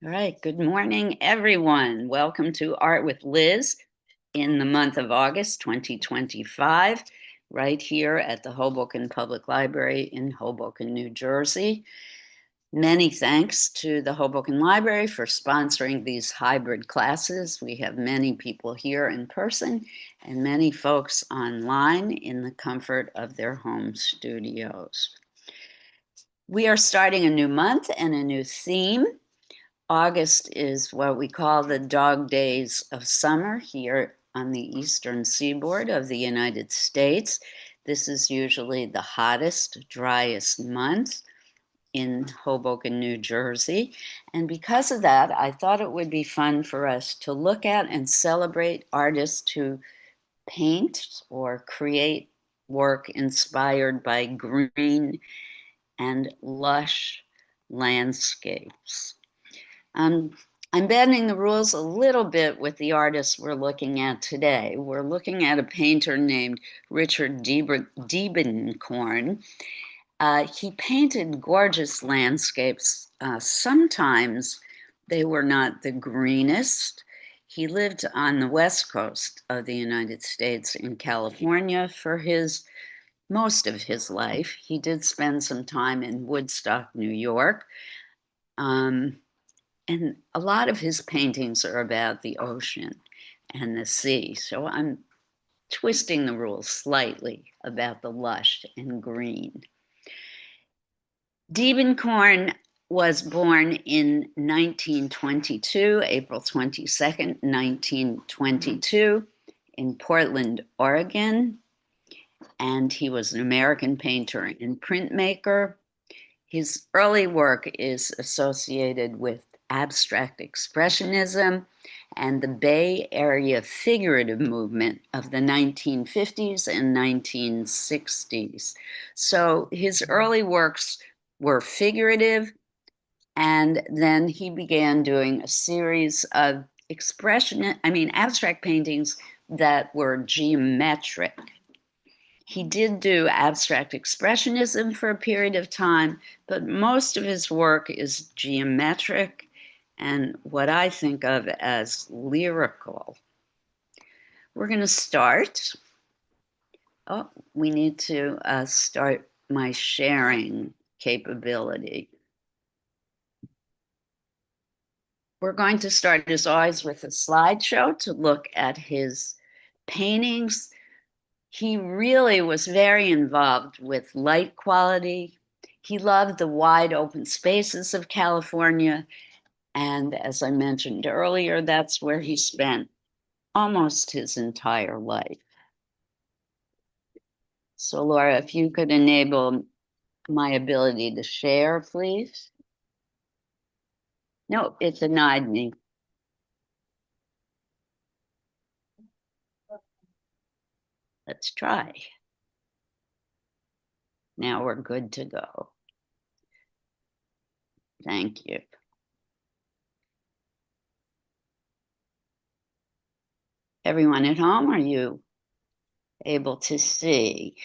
All right, good morning, everyone. Welcome to Art with Liz in the month of August 2025, right here at the Hoboken Public Library in Hoboken, New Jersey. Many thanks to the Hoboken Library for sponsoring these hybrid classes. We have many people here in person and many folks online in the comfort of their home studios. We are starting a new month and a new theme. August is what we call the dog days of summer here on the eastern seaboard of the United States. This is usually the hottest, driest month in Hoboken, New Jersey. And because of that, I thought it would be fun for us to look at and celebrate artists who paint or create work inspired by green and lush landscapes. I'm bending the rules a little bit with the artists we're looking at today. We're looking at a painter named Richard Diebenkorn. He painted gorgeous landscapes. Sometimes they were not the greenest. He lived on the west coast of the United States in California for most of his life. He did spend some time in Woodstock, New York. And a lot of his paintings are about the ocean and the sea. So I'm twisting the rules slightly about the lush and green. Diebenkorn was born in 1922, April 22nd, 1922, in Portland, Oregon. And he was an American painter and printmaker. His early work is associated with abstract expressionism and the Bay Area figurative movement of the 1950s and 1960s. So his early works were figurative, and then he began doing a series of abstract paintings that were geometric. He did do abstract expressionism for a period of time, but most of his work is geometric and what I think of as lyrical. We're going to start. Oh, we need to start my sharing capability. We're going to start, as always, with a slideshow to look at his paintings. He really was very involved with light quality. He loved the wide open spaces of California. And as I mentioned earlier, that's where he spent almost his entire life. So Laura, if you could enable my ability to share, please. No, it denied me. Let's try. Now we're good to go. Thank you. Everyone at home, are you able to see?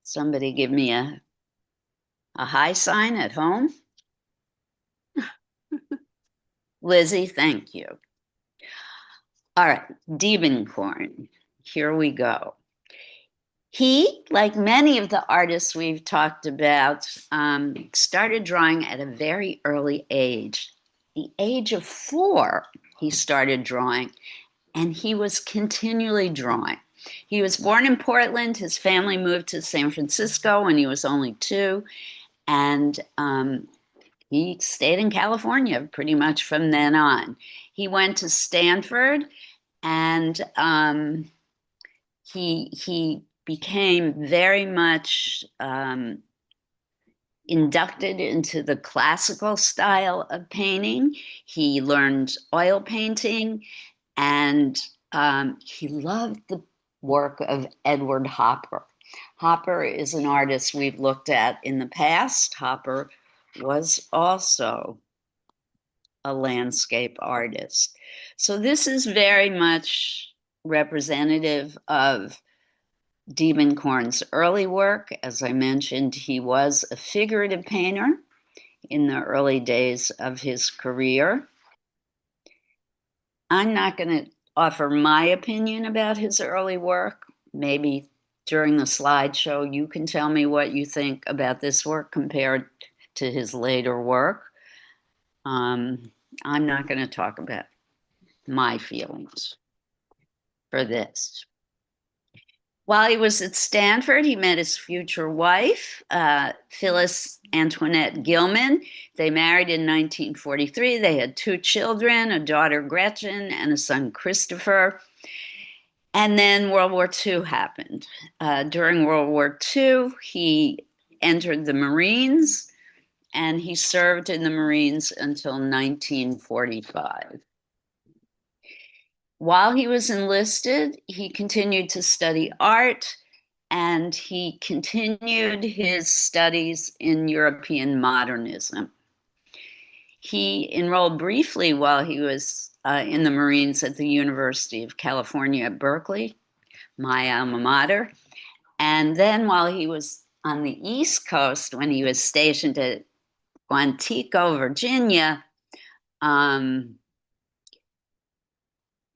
Somebody give me a high sign at home. Lizzie, thank you. All right, Diebenkorn, here we go. He, like many of the artists we've talked about, started drawing at a very early age. The age of 4, he started drawing, and he was continually drawing. He was born in Portland. His family moved to San Francisco when he was only 2, and he stayed in California pretty much from then on. He went to Stanford, and he became very much inducted into the classical style of painting. He learned oil painting, and he loved the work of Edward Hopper. Hopper is an artist we've looked at in the past. Hopper was also a landscape artist. So this is very much representative of Diebenkorn's early work. As I mentioned, he was a figurative painter. in the early days of his career. I'm not going to offer my opinion about his early work. Maybe during the slideshow, you can tell me what you think about this work compared to his later work. I'm not going to talk about my feelings for this. While he was at Stanford, he met his future wife, Phyllis Antoinette Gilman. They married in 1943. They had 2 children, a daughter, Gretchen, and a son, Christopher. And then World War II happened. During World War II, he entered the Marines, and he served in the Marines until 1945. While he was enlisted, he continued to study art, and he continued his studies in European modernism. He enrolled briefly while he was in the Marines at the University of California at Berkeley, my alma mater. And then while he was on the East Coast, when he was stationed at Quantico, Virginia,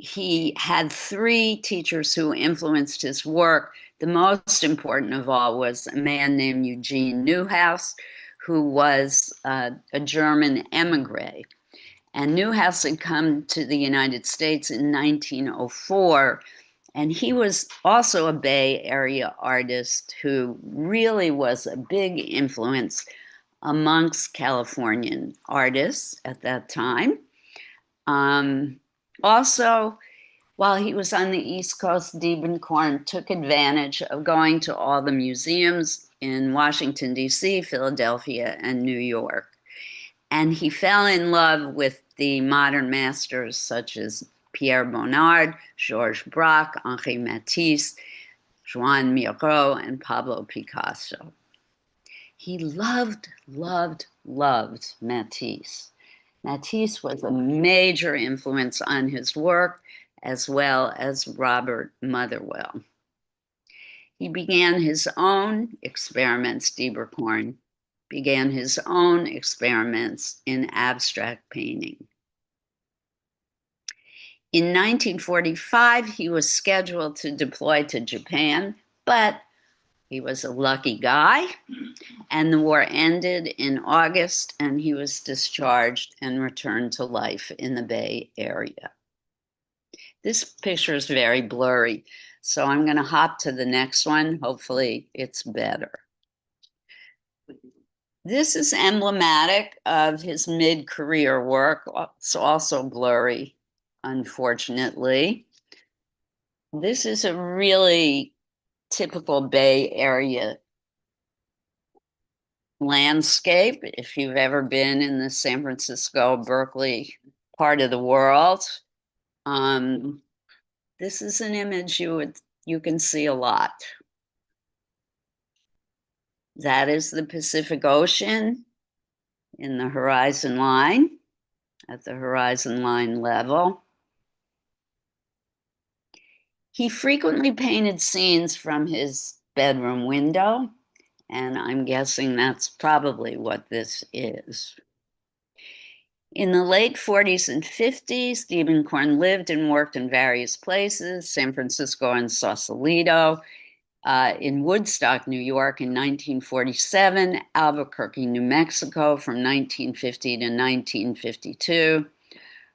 he had 3 teachers who influenced his work. The most important of all was a man named Eugene Neuhaus, who was a German emigre. And Neuhaus had come to the United States in 1904, and he was also a Bay Area artist who really was a big influence amongst Californian artists at that time. Also, while he was on the East Coast, Diebenkorn took advantage of going to all the museums in Washington, D.C., Philadelphia, and New York. And he fell in love with the modern masters such as Pierre Bonnard, Georges Braque, Henri Matisse, Joan Miro, and Pablo Picasso. He loved, loved, loved Matisse. Matisse was a major influence on his work, as well as Robert Motherwell. He began his own experiments, Diebenkorn began his own experiments in abstract painting. In 1945, he was scheduled to deploy to Japan, but he was a lucky guy, and the war ended in August, and he was discharged and returned to life in the Bay Area. This picture is very blurry, so I'm going to hop to the next one. Hopefully, it's better. This is emblematic of his mid-career work. It's also blurry, unfortunately. This is a really typical Bay Area landscape. If you've ever been in the San Francisco, Berkeley part of the world, this is an image you can see a lot. That is the Pacific Ocean in the horizon line, at the horizon line level. He frequently painted scenes from his bedroom window, and I'm guessing that's probably what this is. In the late 40s and 50s, Diebenkorn lived and worked in various places, San Francisco and Sausalito, in Woodstock, New York in 1947, Albuquerque, New Mexico from 1950 to 1952,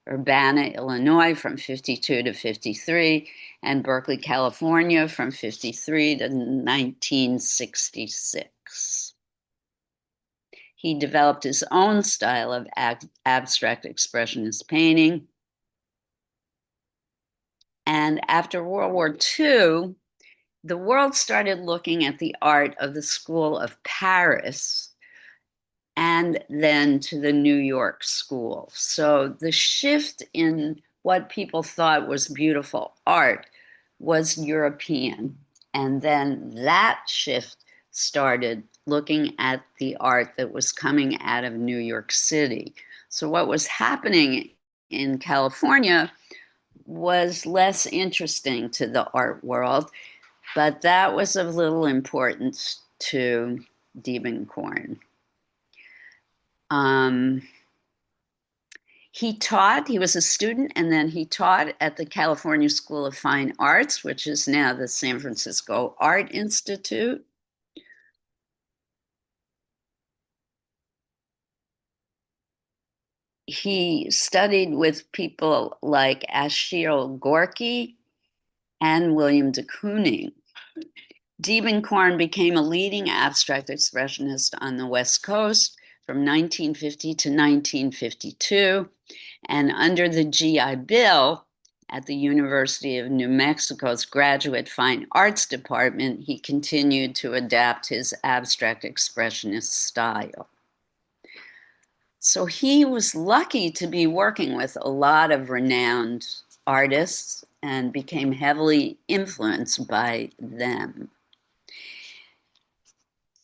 Urbana, Illinois from 52 to 53, and Berkeley, California from 53 to 1966. He developed his own style of abstract expressionist painting. And after World War II, the world started looking at the art of the School of Paris and then to the New York School. So the shift in what people thought was beautiful art was European. And then that shift started looking at the art that was coming out of New York City. So what was happening in California was less interesting to the art world, but that was of little importance to Diebenkorn. He was a student, and then he taught at the California School of Fine Arts, which is now the San Francisco Art Institute. He studied with people like Achille Gorky and William de Kooning. Diebenkorn became a leading abstract expressionist on the West Coast from 1950 to 1952, and under the GI Bill at the University of New Mexico's Graduate Fine Arts Department, he continued to adapt his abstract expressionist style. So he was lucky to be working with a lot of renowned artists and became heavily influenced by them.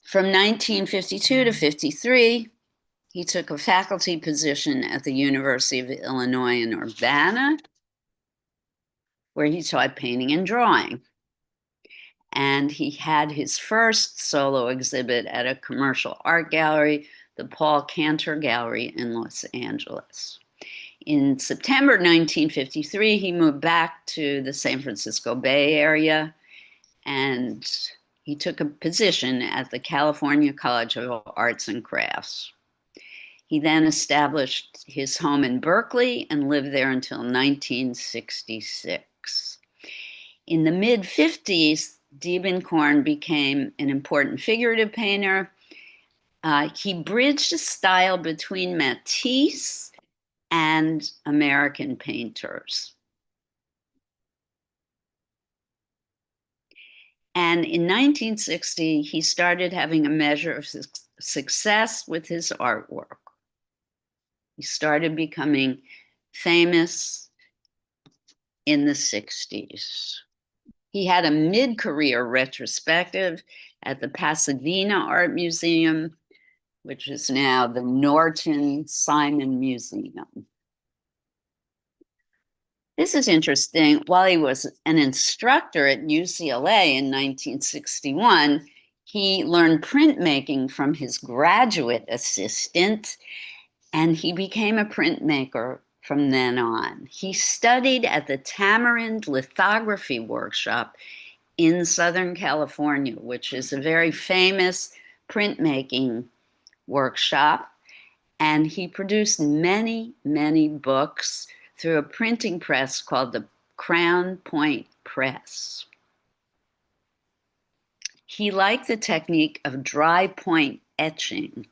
From 1952 to 53, he took a faculty position at the University of Illinois in Urbana, where he taught painting and drawing. And he had his first solo exhibit at a commercial art gallery, the Paul Cantor Gallery in Los Angeles. In September 1953, he moved back to the San Francisco Bay Area, and he took a position at the California College of Arts and Crafts. He then established his home in Berkeley and lived there until 1966. In the mid-50s, Diebenkorn became an important figurative painter. He bridged a style between Matisse and American painters. And in 1960, he started having a measure of success with his artwork. He started becoming famous in the 60s. He had a mid-career retrospective at the Pasadena Art Museum, which is now the Norton Simon Museum. This is interesting. While he was an instructor at UCLA in 1961, he learned printmaking from his graduate assistant, and he became a printmaker from then on. He studied at the Tamarind Lithography Workshop in Southern California, which is a very famous printmaking workshop. And he produced many, many books through a printing press called the Crown Point Press. He liked the technique of dry point etching.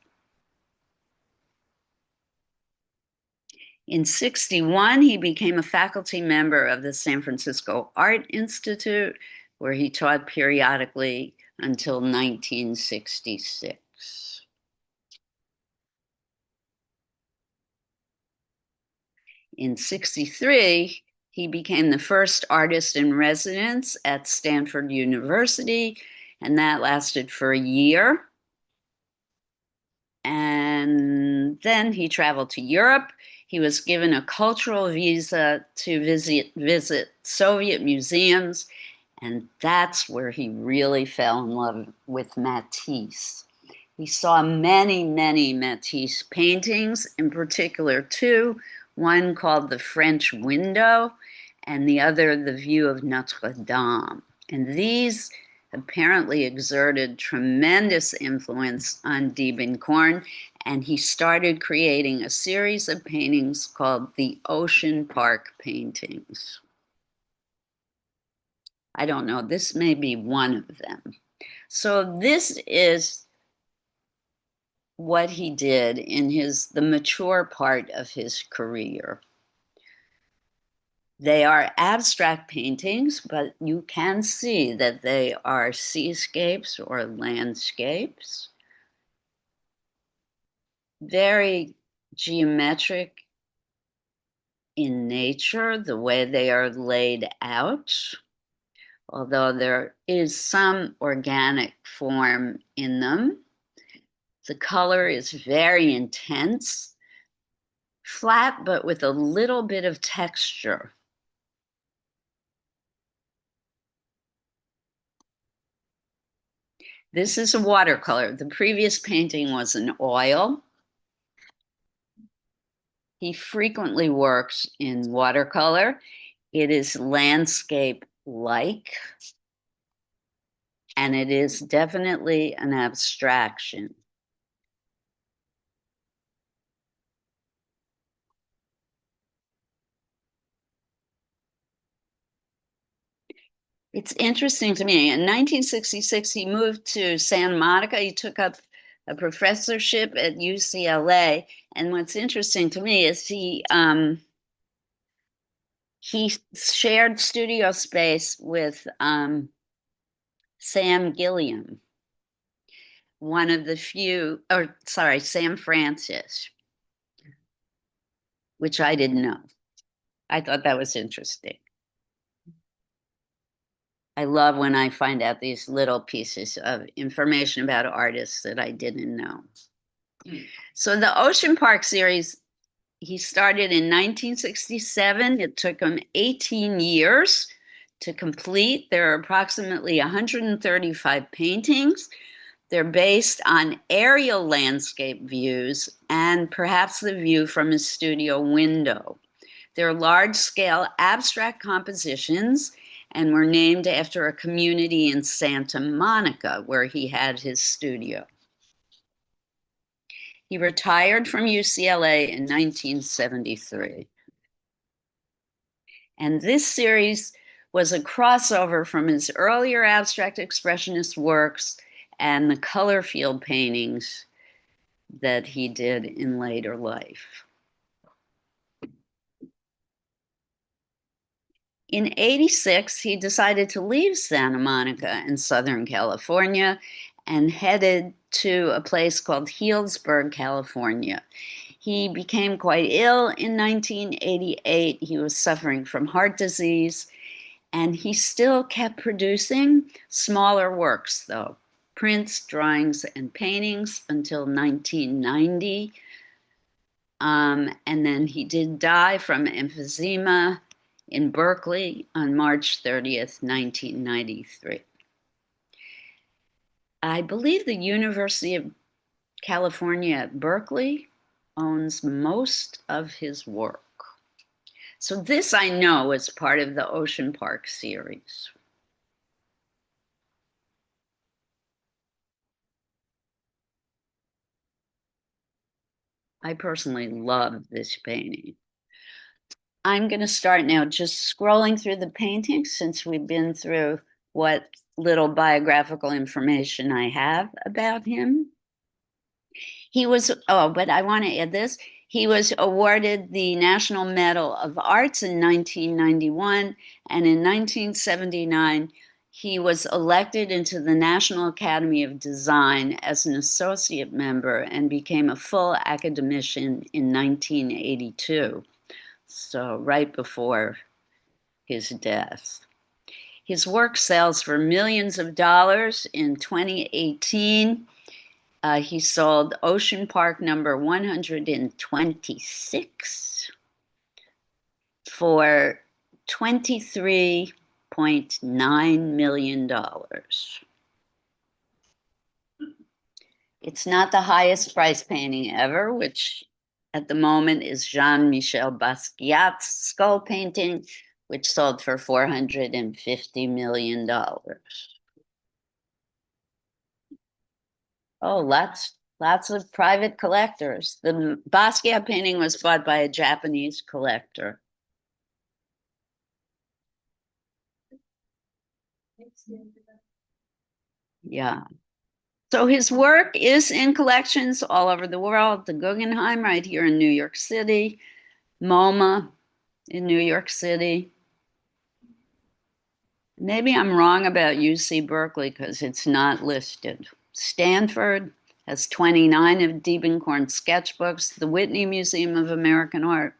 In 61, he became a faculty member of the San Francisco Art Institute, where he taught periodically until 1966. In 63, he became the first artist in residence at Stanford University, and that lasted for a year. And then he traveled to Europe. He was given a cultural visa to visit Soviet museums, and that's where he really fell in love with Matisse. He saw many, many Matisse paintings, in particular two, one called The French Window, and the other, The View of Notre Dame. And these apparently exerted tremendous influence on Diebenkorn, and he started creating a series of paintings called the Ocean Park paintings. I don't know, this may be one of them. So this is what he did in the mature part of his career. They are abstract paintings, but you can see that they are seascapes or landscapes. Very geometric in nature, the way they are laid out, although there is some organic form in them. The color is very intense, flat, but with a little bit of texture. This is a watercolor. The previous painting was an oil. He frequently works in watercolor. It is landscape-like, and it is definitely an abstraction. It's interesting to me. In 1966, he moved to Santa Monica. He took up a professorship at UCLA. And what's interesting to me is he shared studio space with Sam Gilliam, one of the few, or sorry, Sam Francis, which I didn't know. I thought that was interesting. I love when I find out these little pieces of information about artists that I didn't know. So the Ocean Park series, he started in 1967. It took him 18 years to complete. There are approximately 135 paintings. They're based on aerial landscape views and perhaps the view from his studio window. They're large-scale abstract compositions and were named after a community in Santa Monica where he had his studio. He retired from UCLA in 1973. And this series was a crossover from his earlier abstract expressionist works and the color field paintings that he did in later life. In '86, he decided to leave Santa Monica in Southern California and headed to a place called Healdsburg, California. He became quite ill in 1988. He was suffering from heart disease, and he still kept producing smaller works, though, prints, drawings, and paintings until 1990. And then he did die from emphysema in Berkeley on March 30th, 1993. I believe the University of California at Berkeley owns most of his work. So this I know is part of the Ocean Park series. I personally love this painting. I'm going to start now just scrolling through the paintings since we've been through what little biographical information I have about him. He was, oh, but I want to add this. He was awarded the National Medal of Arts in 1991, and in 1979, he was elected into the National Academy of Design as an associate member and became a full academician in 1982, so right before his death. His work sells for millions of dollars. In 2018, he sold Ocean Park number 126 for $23.9 million. It's not the highest price painting ever, which at the moment is Jean-Michel Basquiat's skull painting, which sold for $450 million. Oh, lots of private collectors. The Basquiat painting was bought by a Japanese collector. Yeah. So his work is in collections all over the world. The Guggenheim right here in New York City, MoMA in New York City. Maybe I'm wrong about UC Berkeley because it's not listed. Stanford has 29 of Diebenkorn's sketchbooks, the Whitney Museum of American Art.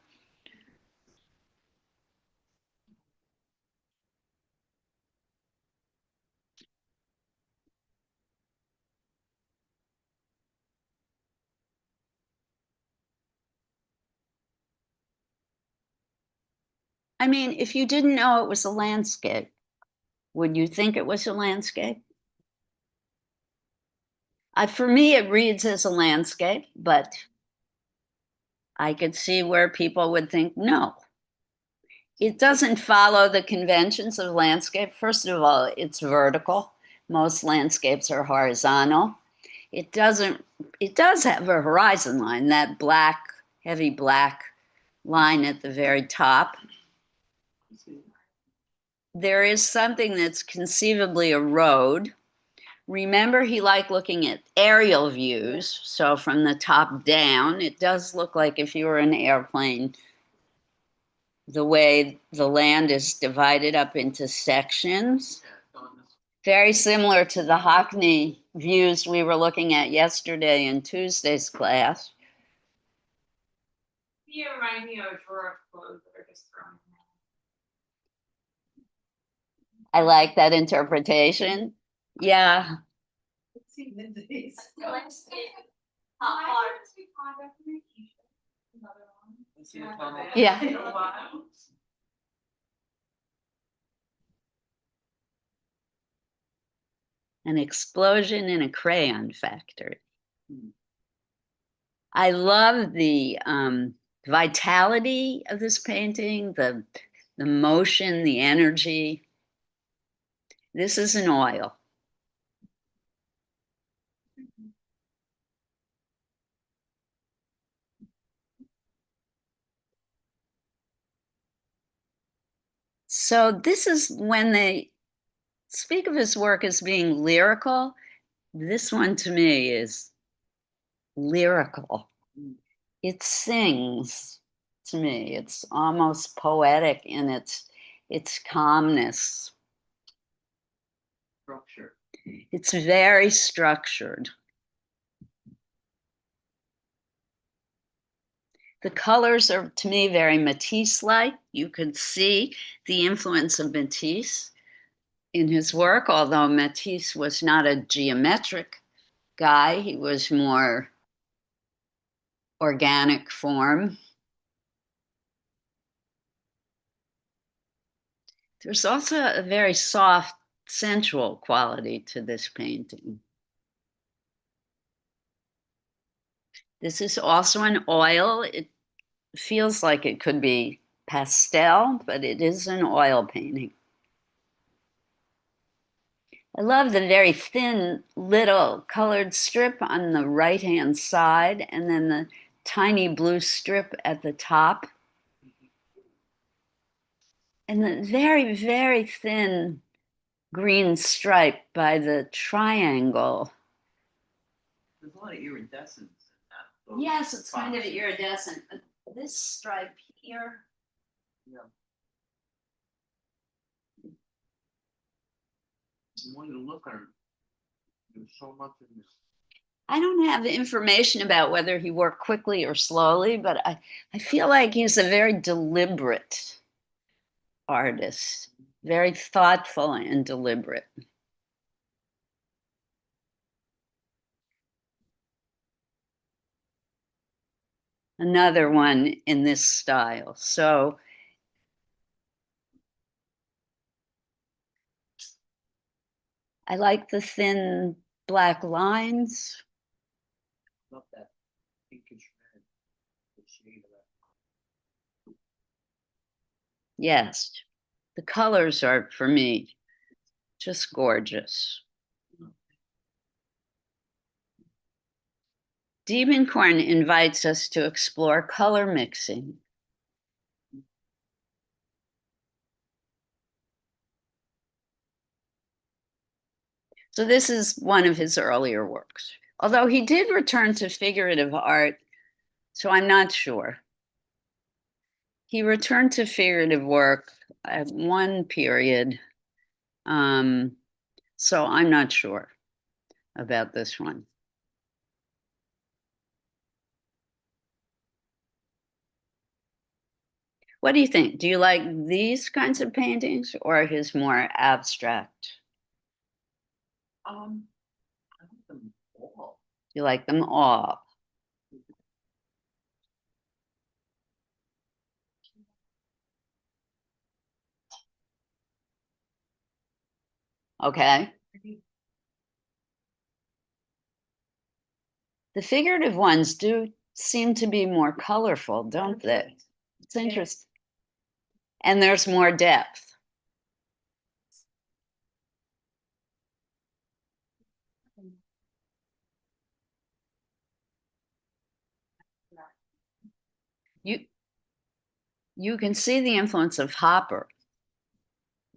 I mean, if you didn't know it was a landscape, would you think it was a landscape? For me, it reads as a landscape, but I could see where people would think, no, it doesn't follow the conventions of landscape. First of all, it's vertical. Most landscapes are horizontal. It does have a horizon line, that black, heavy black line at the very top. There is something that's conceivably a road. Remember, he liked looking at aerial views. So from the top down, it does look like if you were in an airplane, the way the land is divided up into sections. Very similar to the Hockney views we were looking at yesterday in Tuesday's class. You remind me of a drawer of clothes that are just thrown. I like that interpretation. Yeah. Yeah. An explosion in a crayon factory. I love the vitality of this painting, the motion, the energy. This is an oil. So this is when they speak of his work as being lyrical. This one to me is lyrical. It sings to me. It's almost poetic in its calmness. Structure. It's very structured. The colors are, to me, very Matisse-like. You could see the influence of Matisse in his work, although Matisse was not a geometric guy. He was more organic form. There's also a very soft, sensual quality to this painting. This is also an oil. It feels like it could be pastel, but it is an oil painting. I love the very thin little colored strip on the right-hand side and then the tiny blue strip at the top. And the very, very thin green stripe by the triangle. There's a lot of iridescence in that. Yes, it's kind of iridescent. But this stripe here. Yeah. You want to look at there's so much in this. I don't have information about whether he worked quickly or slowly, but I feel like he's a very deliberate artist, very thoughtful and deliberate. Another one in this style. So I like the thin black lines. Love that pinkish red. The shade of that. Yes, the colors are, for me, just gorgeous. Diebenkorn invites us to explore color mixing. So this is one of his earlier works, although he did return to figurative art, so I'm not sure. He returned to figurative work at one period, so I'm not sure about this one. What do you think? Do you like these kinds of paintings or his more abstract? I like them all. You like them all? Okay. The figurative ones do seem to be more colorful, don't they? It's interesting. And there's more depth. You can see the influence of Hopper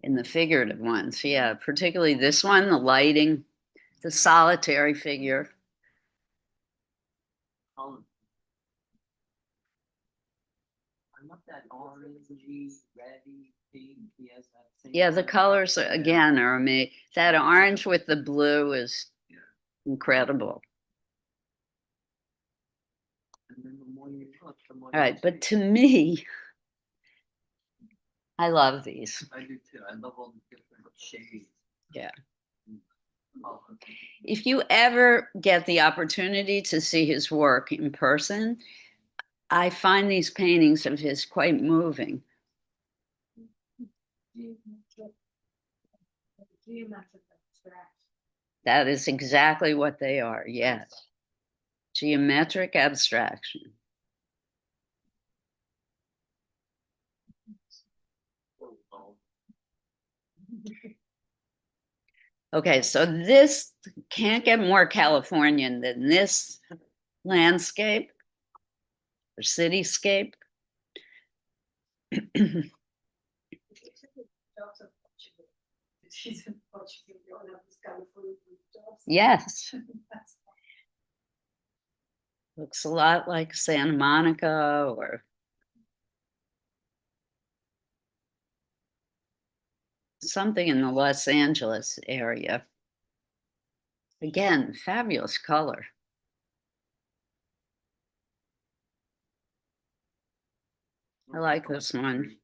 in the figurative ones. Yeah, particularly this one, the lighting, the solitary figure. color. I love that orangey, reddy, pink. He has that same Yeah, the colors again are amazing. That orange with the blue is Yeah. incredible. And then the more you look, the more. All right, but to me, I love these. I do too. I love all the different shades. Yeah. Color. If you ever get the opportunity to see his work in person, I find these paintings of his quite moving. That is exactly what they are, yes. Geometric abstraction. Okay, so this can't get more Californian than this landscape or cityscape. Yes, looks a lot like Santa Monica or something in the Los Angeles area. Again, fabulous color. I like this one.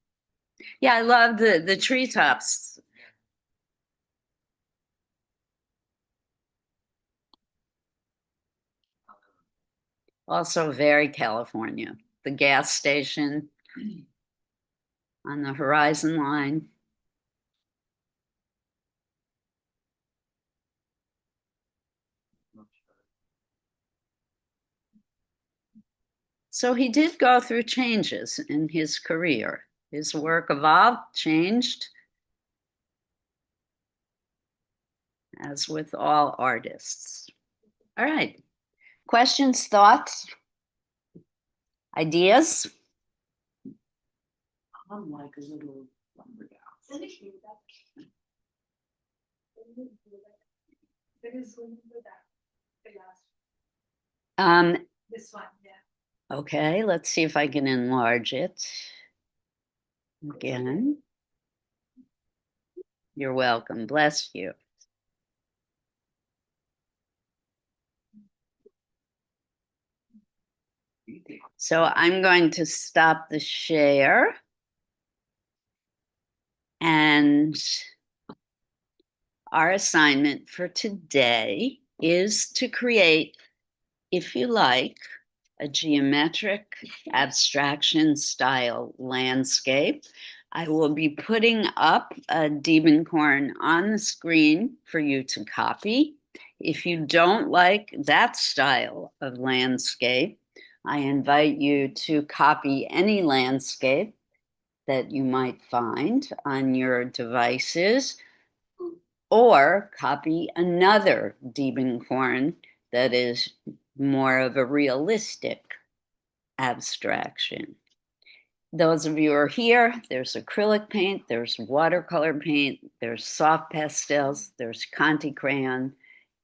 Yeah, I love the treetops. Also very California. The gas station on the horizon line. So he did go through changes in his career. His work evolved, changed, as with all artists. All right. Questions, thoughts, ideas? I'm like a little lumberjack. This one, yeah. Okay, let's see if I can enlarge it. Again. You're welcome. Bless you. So I'm going to stop the share. And our assignment for today is to create, if you like, a geometric abstraction style landscape. I will be putting up a Diebenkorn on the screen for you to copy. If you don't like that style of landscape, I invite you to copy any landscape that you might find on your devices, or copy another Diebenkorn that is more of a realistic abstraction. Those of you who are here, there's acrylic paint, there's watercolor paint, there's soft pastels, there's Conte crayon,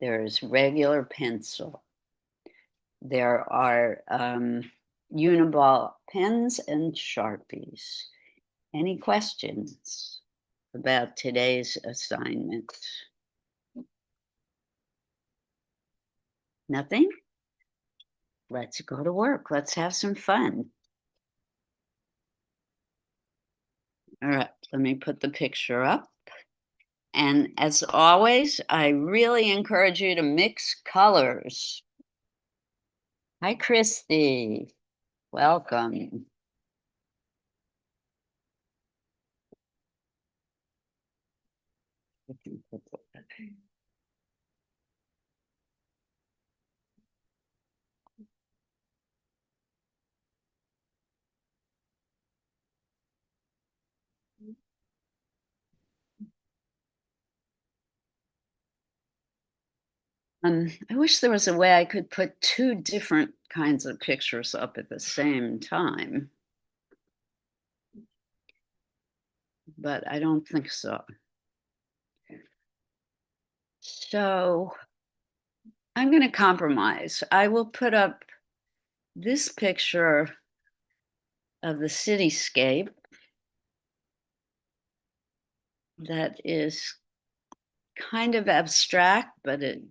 there's regular pencil. There are Uniball pens and Sharpies. Any questions about today's assignment? Nothing? Let's go to work. Let's have some fun. All right, let me put the picture up. And as always, I really encourage you to mix colors. Hi, Christy. Welcome. I wish there was a way I could put two different kinds of pictures up at the same time, but I don't think so. So I'm going to compromise. I will put up this picture of the cityscape that is kind of abstract, but it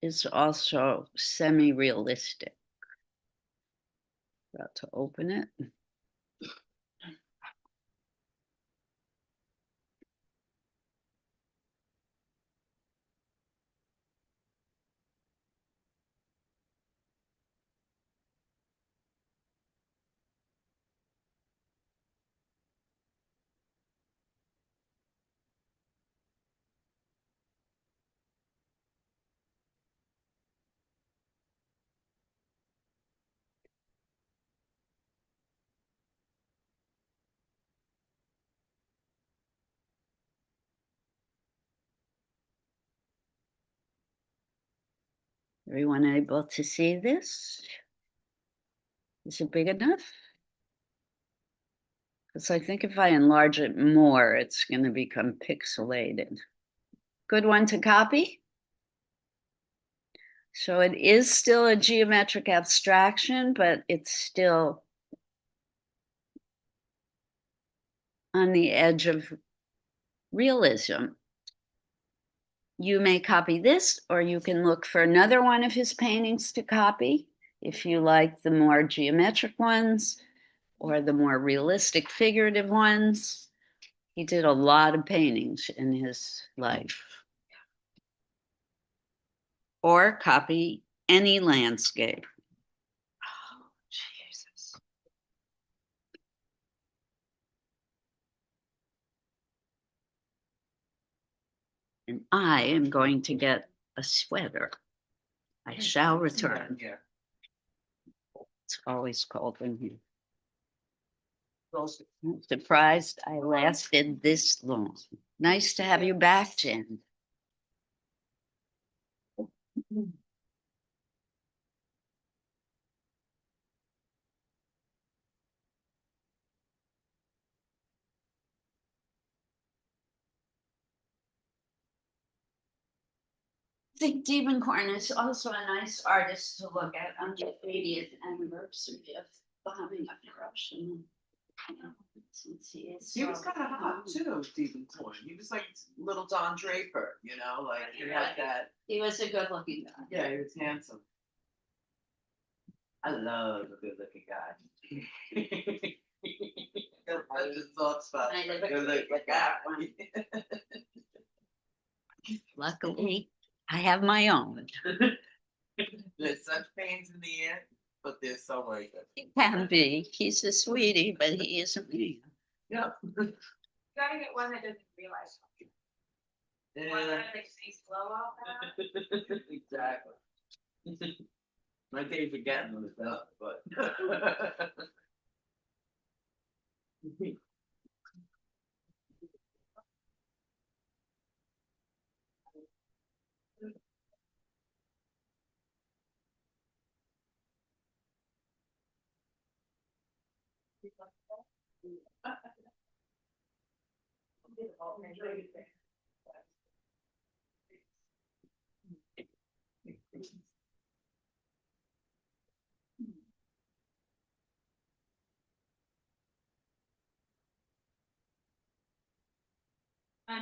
is also semi-realistic. About to open it. Everyone able to see this? Is it big enough? Because I think if I enlarge it more, it's going to become pixelated. Good one to copy. So it is still a geometric abstraction, but it's still on the edge of realism. You may copy this, or you can look for another one of his paintings to copy if you like the more geometric ones or the more realistic figurative ones. He did a lot of paintings in his life. Or copy any landscape. Oh, Jesus. And I am going to get a sweater. I shall return. Yeah. It's always cold in here. I'm surprised I lasted this long. Nice to have you back, Jen. I think Diebenkorn is also a nice artist to look at on the 80th anniversary of bombing of Hiroshima. Since He was kind of hot too, Stephen Toy. He was like little Don Draper, like he had that. He was a good looking guy. Yeah, he was handsome. I love a good looking guy. I just thought about I never good looking with guy. that one. Luckily, I have my own. There's such pains in the air, but they're so very good. He can be. He's a sweetie, but he isn't me. Yeah. You gotta get one that doesn't realize something. One Yeah. that stays slow all that. Exactly. My day forgetting them is done, but.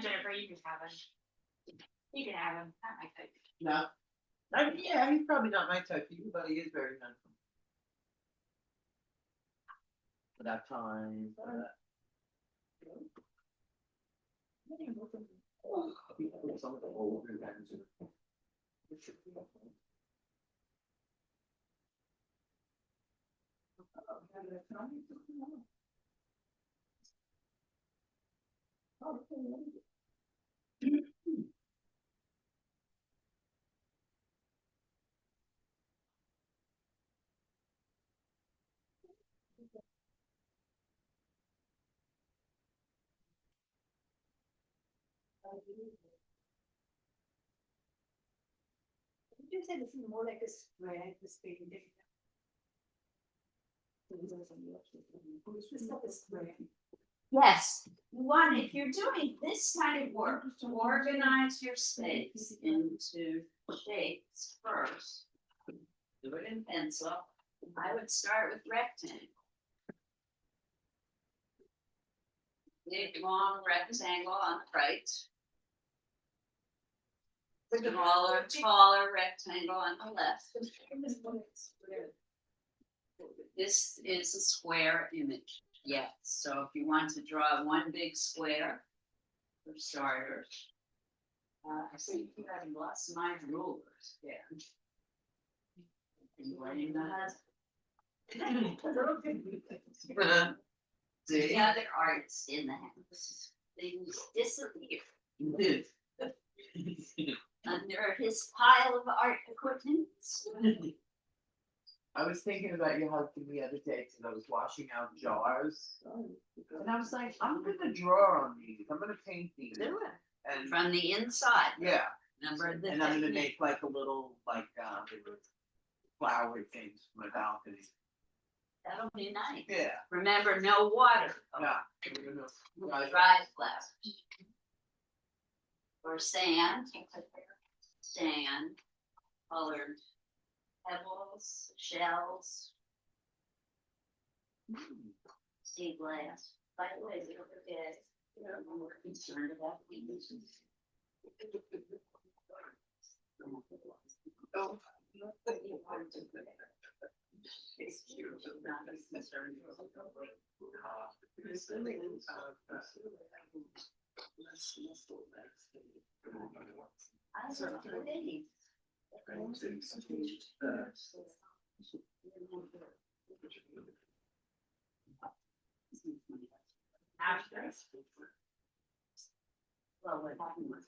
Jennifer, you can have him. You can have him. Not my type. No. Yeah, he's probably not my type either, but he is very handsome. For that time, for that. Some of the older guys are- can say this is more like a square, this painting. This stuff is square. Yes, you want, if you're doing this kind of work, to organize your space into shapes first. Do it in pencil. I would start with rectangle. Big long rectangle on the right. Smaller, taller rectangle on the left. This is a square image. Yes, so if you want to draw one big square for starters. I see you have lots of my rulers there. Enjoying that. The other arts in the house, things disappear. Under his pile of art equipment. I was thinking about your husband the other day because I was washing out jars. And I was like, I'm gonna draw on these. I'm gonna paint these. Do it. And From the inside. yeah, Number the and I'm gonna technique. make like a little flower things for my balcony. That'll be nice. Yeah. Remember, no water. Yeah. Dry flowers. Or sand. Sand. Colored pebbles, shells. Sea glass. By the way, don't forget, I'm more concerned about these. Oh. It's cute, but not as concerned. I don't know, maybe. Well, what happened was.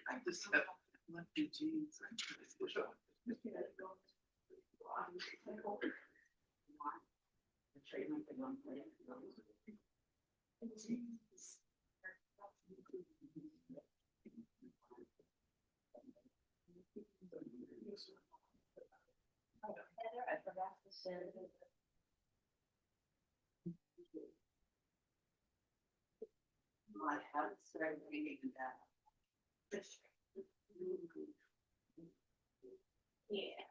I just have lucky jeans. I forgot to send it. I haven't started reading that. Yeah.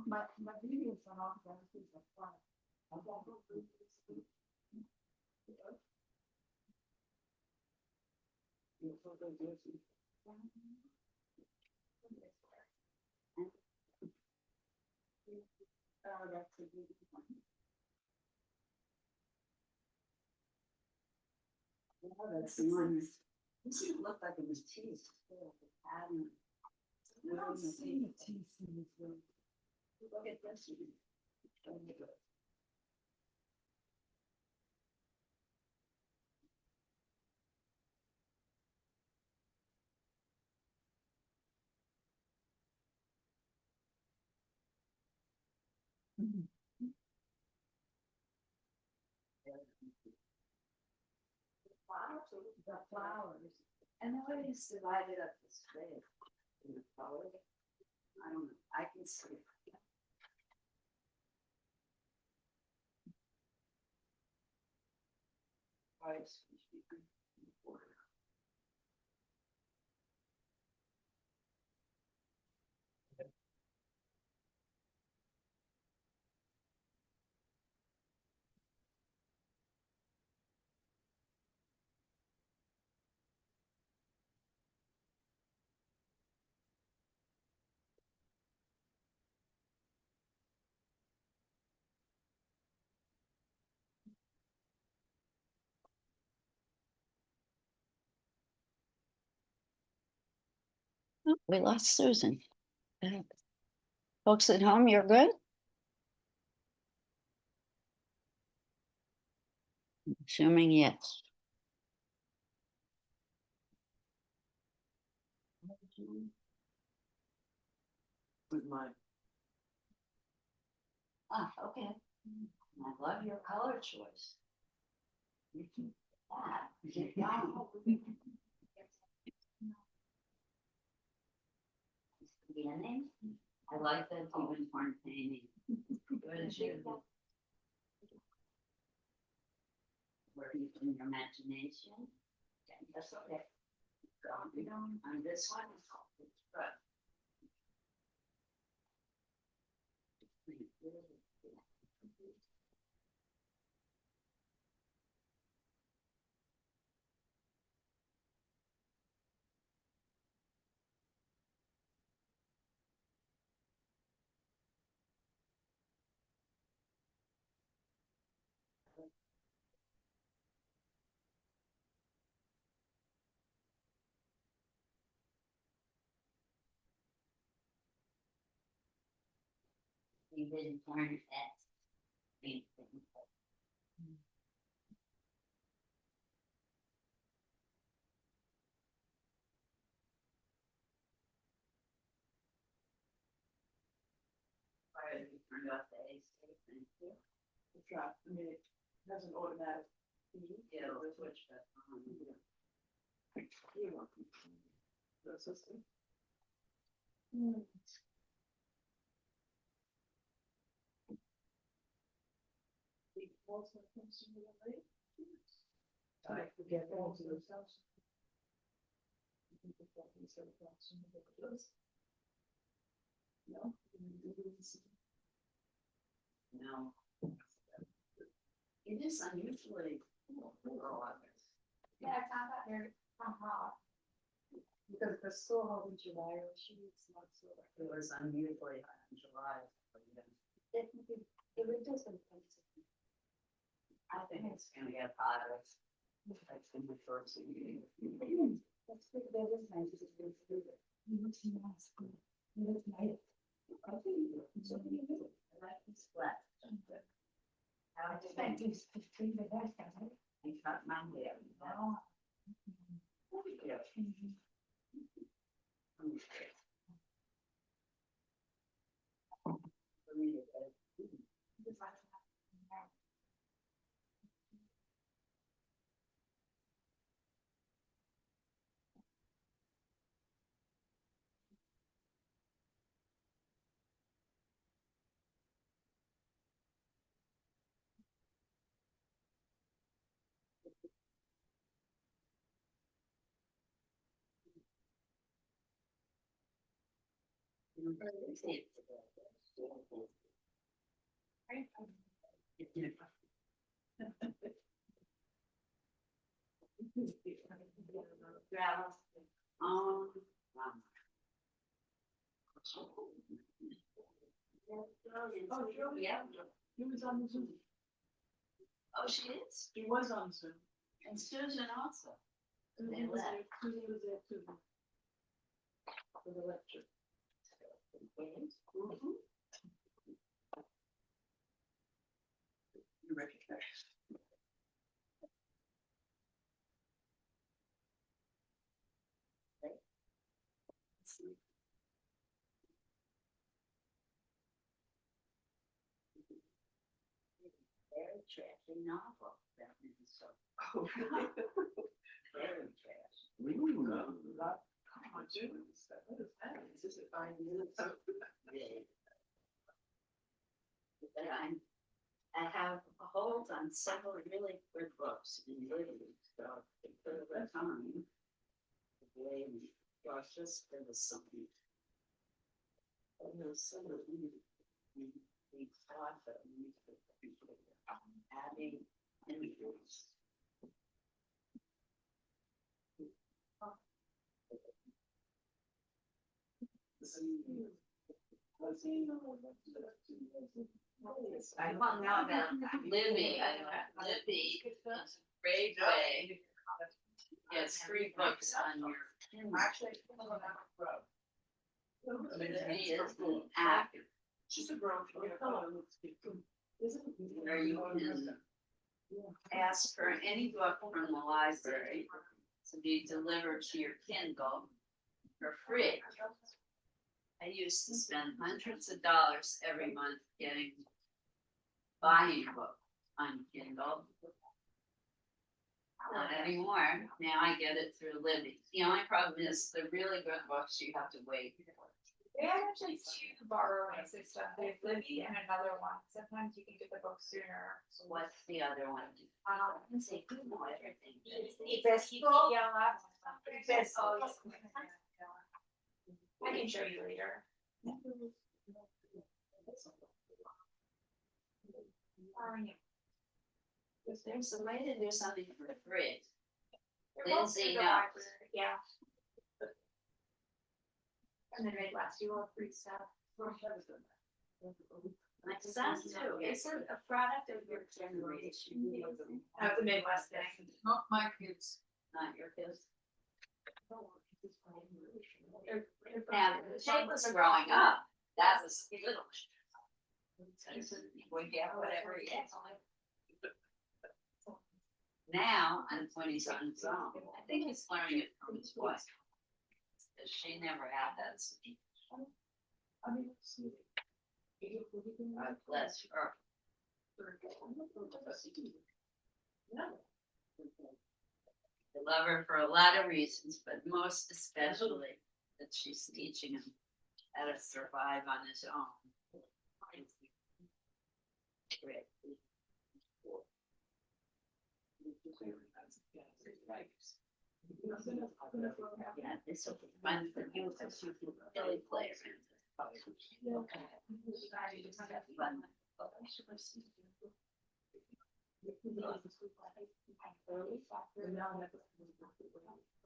My videos on all the things are fun. Oh, that's a good one. Oh, that's the one. This looked like it was cheese. The pattern. I don't see the cheese in this one. Look at this. The flowers, and the way it's divided up this way, in the color, I don't know, I can see it. Right. Oh, we lost Susan. Folks at home, you're good? Assuming yes. With my, Ah, okay. I love your color choice. Get going. Beginning. I like that unicorn painting. Good, Judy. Working from your imagination. Okay, that's okay. Going on this one. Good. You didn't learn that. Sorry, you turned off the AC. Thank you. It's not, I mean, it doesn't automatic. Yeah, we'll switch that on. You're welcome. The system. I forget all to themselves. No. No. It is unusually cool for August. Yeah, I found out very hot. Because the soil in July, it's not so. It was unusually hot in July. It would just been. I think it's gonna get hotter. Like in the first meeting. That's pretty, that is nice. It's really good. It looks nice. It looks nice. I think it's so many good. I like this flat. I just think it's pretty good. Right? I cut my hair. Oh. Yeah. Oh, yeah. He was on Zoom. Oh, she is? He was on Zoom. And Susan also. Susan was there too. For the lecture. Mhm. You recognize. Very trashy novel. That is so. Oh, Very trashy. Ooh, that- come on, June, what is that? Is this a 5 minutes? Yeah. But I have a hold on several really good books in Italy, so for the time, gosh, just there was something. I know some of we thought that we could adding images. I found out about Libby, Libby, Ray Way, gets 3 books on your Kindle. Actually, Libby is an app she's a girl. where you can ask for any book from the library to be delivered to your Kindle for free. I used to spend hundreds of dollars every month buying books on Kindle. Not anymore. Now I get it through Libby. The only problem is the really good books you have to wait for. They have actually 2 borrowing systems. They have Libby and another one. Sometimes you can get the book sooner. So what's the other one? Um, Say good know everything. Festival. Festival. I can show you later. If there's a way to do something for free. They're both Lindsay through the knows. library, yeah. And then Midwest, you will free stuff. My son too. It's a product of your generation. That's the Midwest thing. Not my kids. Not your kids. Now, Jake was growing up, that was little. We get whatever he gets. Now, when he's on his own, I think he's learning it from his wife. Cause she never had that. God bless her. I love her for a lot of reasons, but most especially that she's teaching him how to survive on his own. Great. Yeah, this will be fun for you because you can really play around.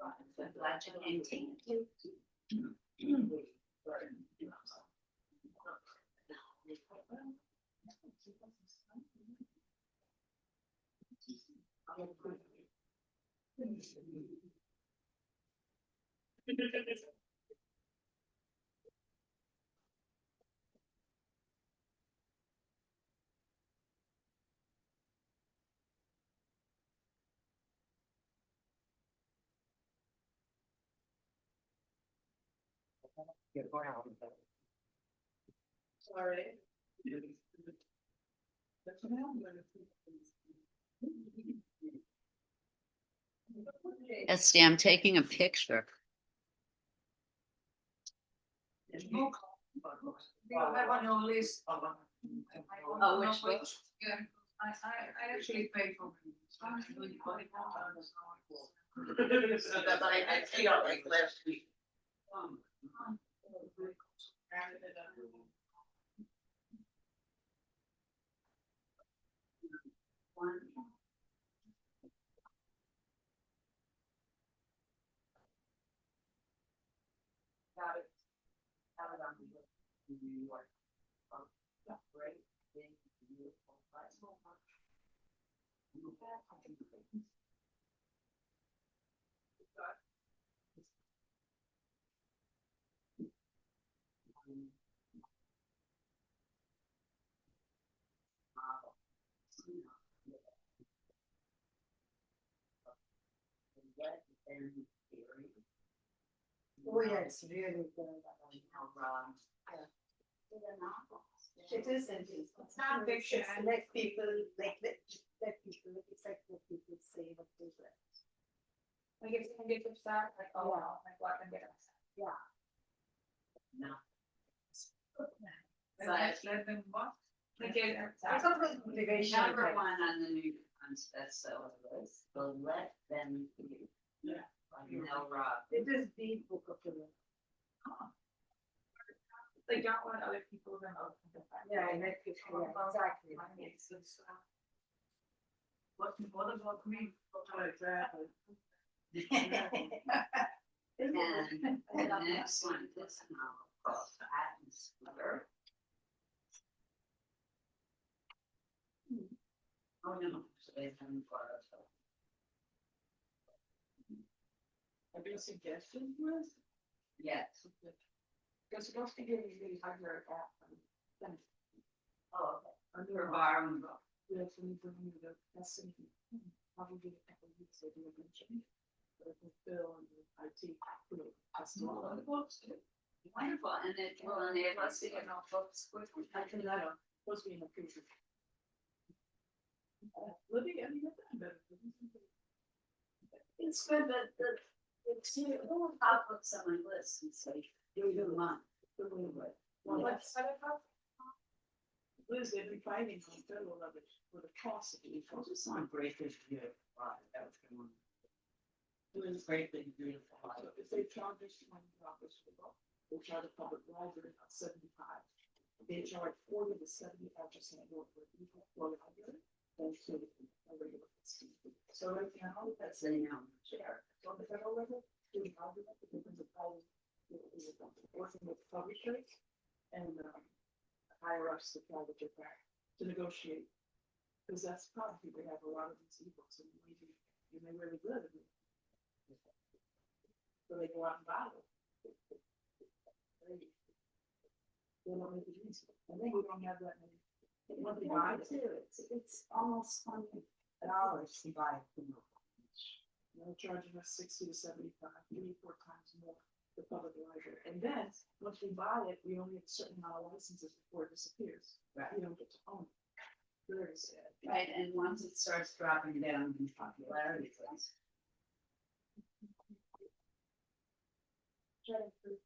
I'm glad you came to. Sorry. Esty, I'm taking a picture. You don't have on your list. Oh, which book? Yeah, I actually pay for it. I feel like last week. One. Got it. Got it on the New York. Great, big, beautiful, nice little one. Oh, yeah, it's really good. It is, It's not fiction. Let people, let people, it's like let people say what they read. Like if someone gets upset, like, oh, Yeah. well, like let them get upset. Yeah. No. Let them what? They get upset. It's always motivation. Number one on the New York Times bestseller list, the Let Them Be. Yeah. By Mel Robbins. It is the book of the year. They don't want other people's emotions affected. Yeah, I like it, yeah, exactly. What about me? Exactly. And the next one is a novel called Atmosphere. Oh, no, so they haven't got us. Have you suggestions, Liz? Yes. They're supposed to give you really hard work at them. Oh, okay. Under For borrowing book. Yes, we bring you the lesson. Probably a couple of weeks ago, I mentioned. But the bill and the IT. Well, the books too. Wonderful, and it will enable us to get more books quickly. I can, supposed to be in a future. Living, I mean, It's good, but it's, you know, I'll put some on my list and say, do a month. What's that about? Liz, they've been fighting on federal level for the cost of these. I just want to break this year. That was going on. Doing great things, beautiful. So if they charge us $20 for the book, they charge the public library about 75. They charge 40 to 75% more for the library than to a regular fee. So right now, That's the now. share on the federal level, doing library, because of how working with publishers and hire us to try to get back to negotiate. Because that's probably they have a lot of these ebooks and maybe they're really good. So they go out and buy it. They don't make it easy. I think we don't have that many. What they buy too, it's almost $20 to buy it. They're charging us 60 to 75, 3-4 times more the public library. And then, once we buy it, we only have a certain amount of licenses before it disappears. Right. We don't get to own it. Very sad. Right, and once it starts dropping down in popularity, it's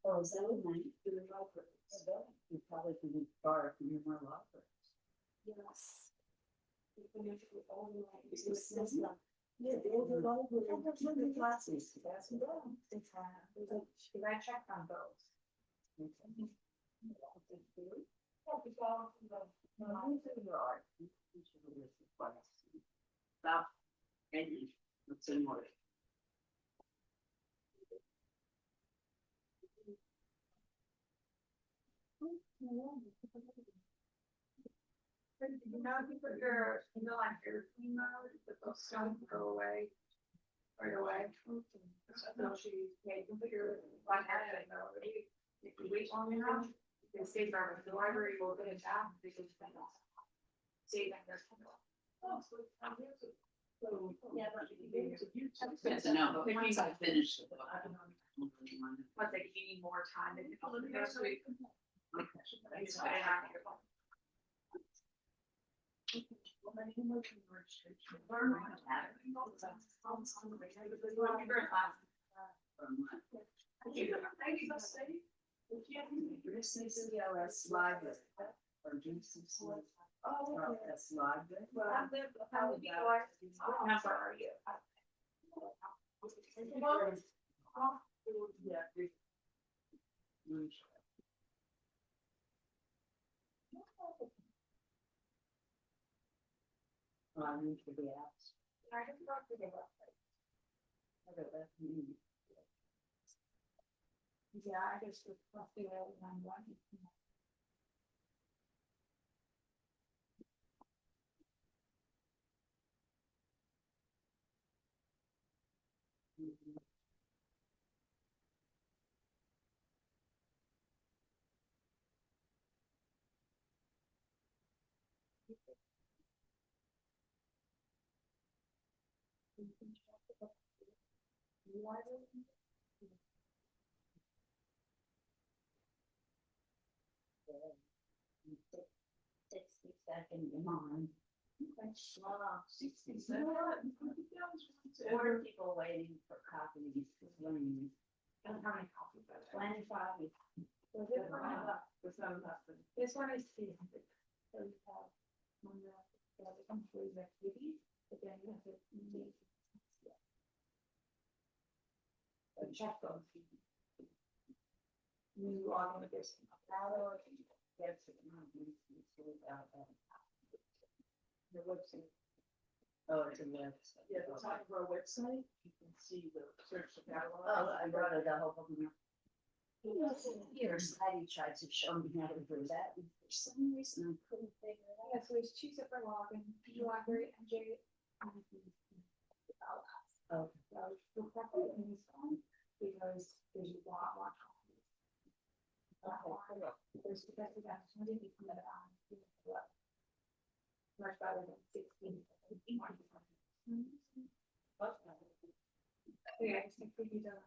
Oh, is that what night for the library? you probably can borrow from your more libraries. Yes. It's It says that. Yeah, the older library. And there's many classes. That's well. It's Should I check on those? Stop. And it's in order. You know, if you put your, on airplane mode, but those don't go away right away. So she, yeah, you can put your on airplane mode. If you wait long enough, you can save our, the library will get it back because then save that there's. Yeah, but Good to know, but once I finish the book. But like if you need more time, then you can look at this week. Okay. I just put it on your phone. CLS library. Or do some sort of CLS library. Number are you? Yeah. On to the apps. I just got to the website. Yeah, I just was the way I'm running. Second demand. Wow, 67. Or people waiting for copies. When I don't have any coffee, but. 25. So this one, It's not enough. this one is 300. So you have one that employees activities, but then you have to make. A check on. You are on the business. Yes, the website. Oh, it's a website. Yeah, the top of our website, you can see the search the catalog. Oh, I brought it up. Here, Heidi tried to show me how to do that, and for some reason I couldn't figure it out. Yeah, so there's two separate logins, the library and J. Oh, So the property in this one, because there's a lot more. There's the best opportunity to come out. Much better than 16. Yeah, I think we don't.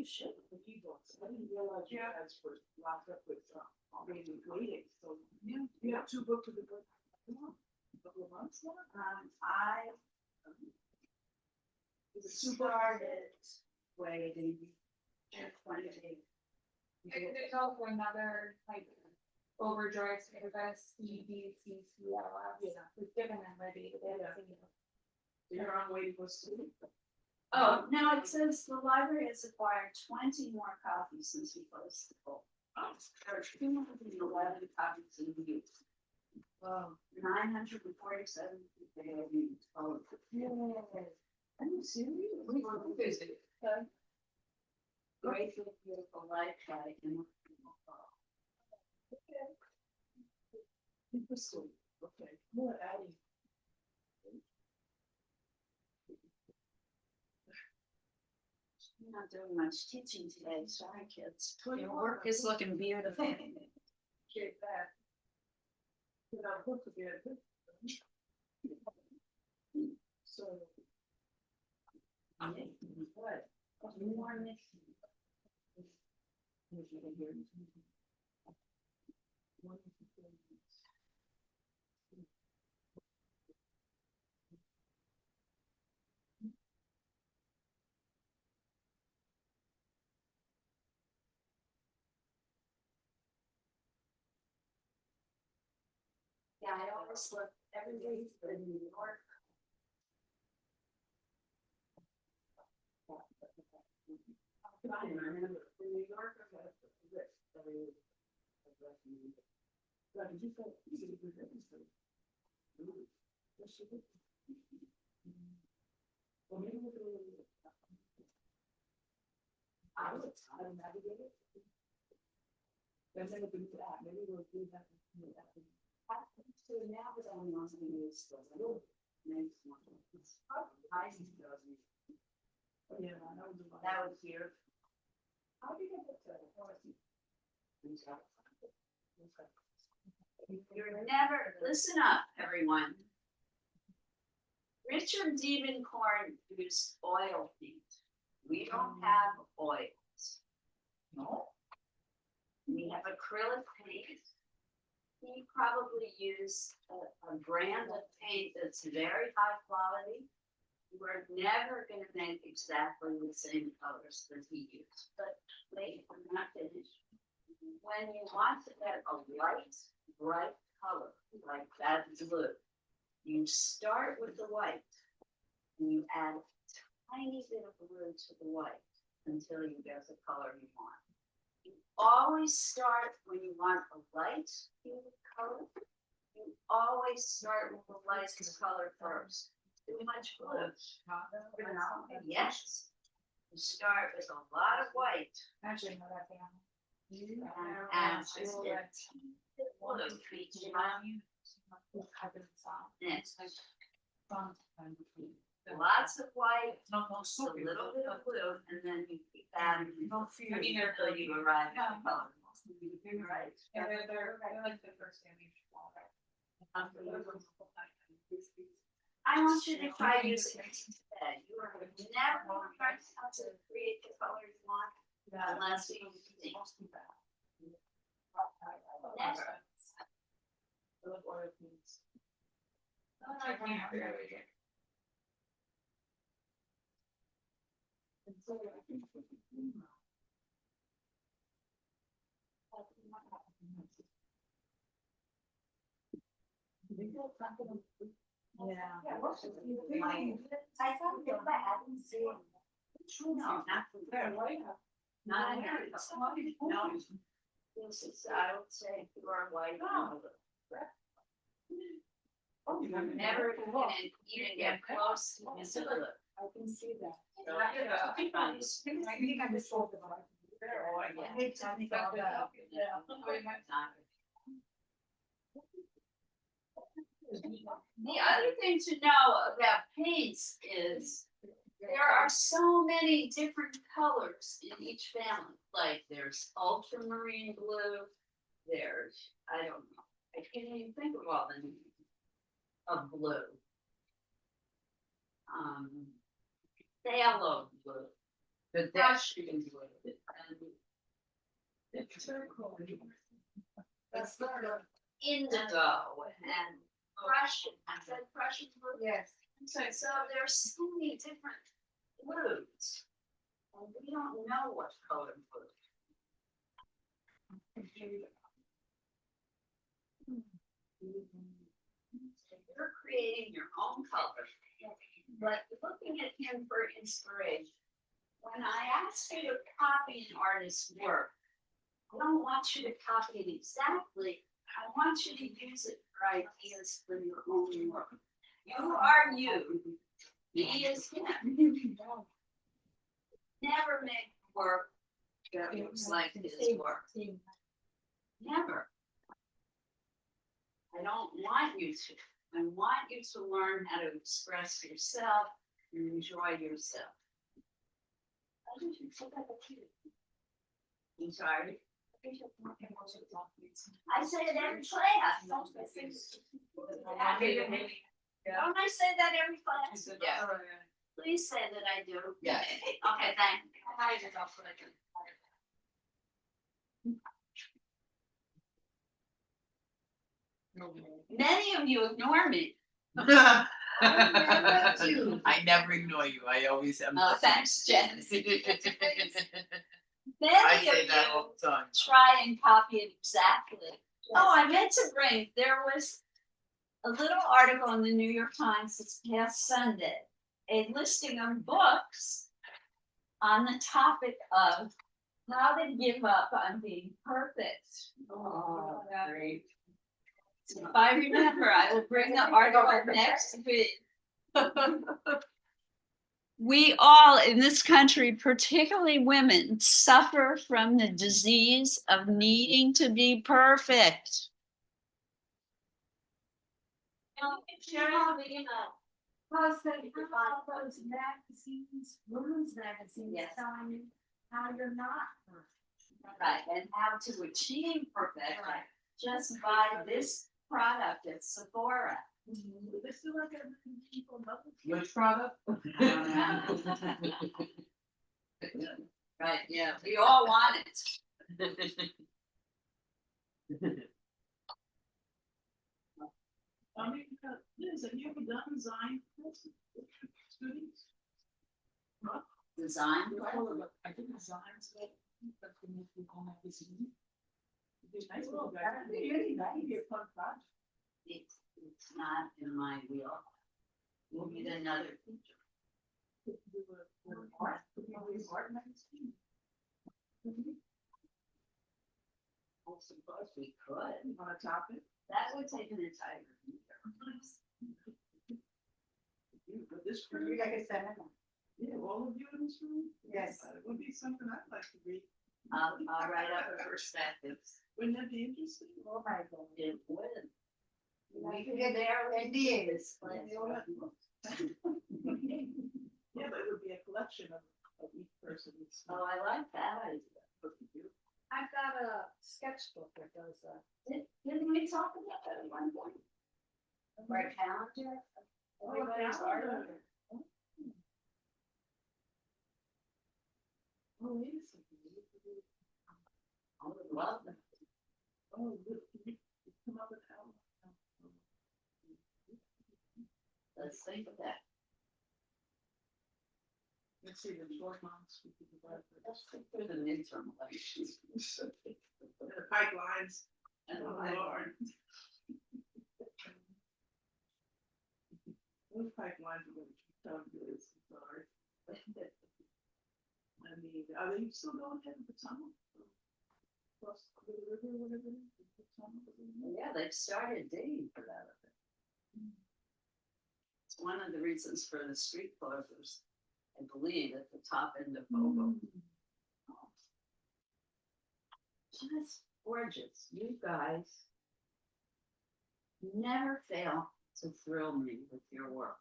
you should. The e-books, I didn't realize you guys were locked up with, waiting, so you have 2 books to the book. Couple of months now? I started waiting. There's also another like overdrive service, EBCCLS. Yeah. It's different than Libby, but they have a single. You're on waiting list too? Oh, no, it says the library has acquired 20 more copies since we closed the book. There are 211 copies in use. Wow. 947 they have used. Oh, are you serious? Okay. Great Big Beautiful Life by Emma. Interesting, okay. More adding. I'm not doing much teaching today, sorry kids. Your 21. work is looking beautiful. Get that. Get our book again. So. What? More missing. Yeah, I always look every day for New York. I remember in New York, I had a list. Like, did you say, you did a good episode? Yes, you did. Well, maybe we'll do it. I would navigate it. Then they would do that, maybe we'll do that. So now it's only on the news. Next one. I see. Yeah, I know. That was here. How do you get that? You're never, listen up, everyone. Richard Diebenkorn used oil paint. We don't have oils. No? We have acrylic paint. He probably used a brand of paint that's very high quality. We're never gonna make exactly the same colors that he used, but wait, I'm not finished. When you want to get a light, bright color, like that blue, you start with the white, and you add a tiny bit of blue to the white until you get the color you want. You always start when you want a light color. You always start with the lightest color first. Too much blue. Yes. You start with a lot of white. Actually, no, that family. And just blue each time. Next. Lots of white, a little bit of blue, and then you keep adding. Until you arrive at the color. Right. Yeah, they're like the first family. I want you to try using it instead. You are never going to try to create the color you want unless you think. Never. Yeah. I thought that I hadn't seen. No, not there. Not here. No. This is, I would say, you are white. You're never gonna even get close to the look. I can see that. So, I think I just told them. The other thing to know about paints is there are so many different colors in each family. Like there's ultramarine blue, there's, I don't know, I can't even think of all the names of blue. Phthalo blue, the Russian blue, and That's the. indigo and Prussian. I said Prussian blue. Yes. So there's so many different blues, and we don't know what color blue. You're creating your own color, but looking at him for inspiration. When I ask you to copy an artist's work, I don't want you to copy it exactly. I want you to use it for ideas for your own work. You are you. He is him. Never make work that looks like his work. Never. I don't want you to. I want you to learn how to express yourself and enjoy yourself. I'm sorry. I say it every class. Don't I say that every class? Yeah. Please say that I do. Yeah. Okay, thank you. Many of you ignore me. I do. never ignore you. I always am. Oh, thanks, Jen. I Many say of that you all the time. try and copy it exactly. Oh, I meant to bring, there was a little article in the New York Times this past Sunday, a listing of books on the topic of how to give up on being perfect. Oh, great. If I remember, I will bring the article next week. We all in this country, particularly women, suffer from the disease of needing to be perfect. Plus, they have all those magazines, women's magazines, Yes. telling you how you're not. Right, and how to achieve perfection just by this product at Sephora. They feel like everything people know. Which product? Right, yeah, we all want it. Liz, have you ever done design students? Design. I did designs. It's nice. It's not in my wheel. We'll need another teacher. I suppose we could. You wanna top it? That would take an entire year. But this You room, like I said, yeah, all of you in this room? Yes. It would be something I'd like to read. I'll write up a perspectives. Wouldn't that be interesting? oh my God. It would. We can get there NDAs. Yeah, but it would be a collection of each person's. Oh, I like that idea. I've got a sketchbook that goes, Didn't we talk about that at one point? Or a calendar? Everybody's calendar. art. Oh, wait a second. I would love that. Oh, look, you come up with Al. Let's think of that. Let's see, the 12 months. We could provide for Let's think through the midterm elections. the pipelines. And Oh, I- Lord. Those pipelines are gonna keep down this, I'm sorry. I mean, are they still going ahead with the tunnel? Across the river or whatever? The tunnel, Yeah, they've started digging for that. I think. It's one of the reasons for the street closures, I believe, at the top end of Bobo. Just gorgeous. You guys never fail to thrill me with your work.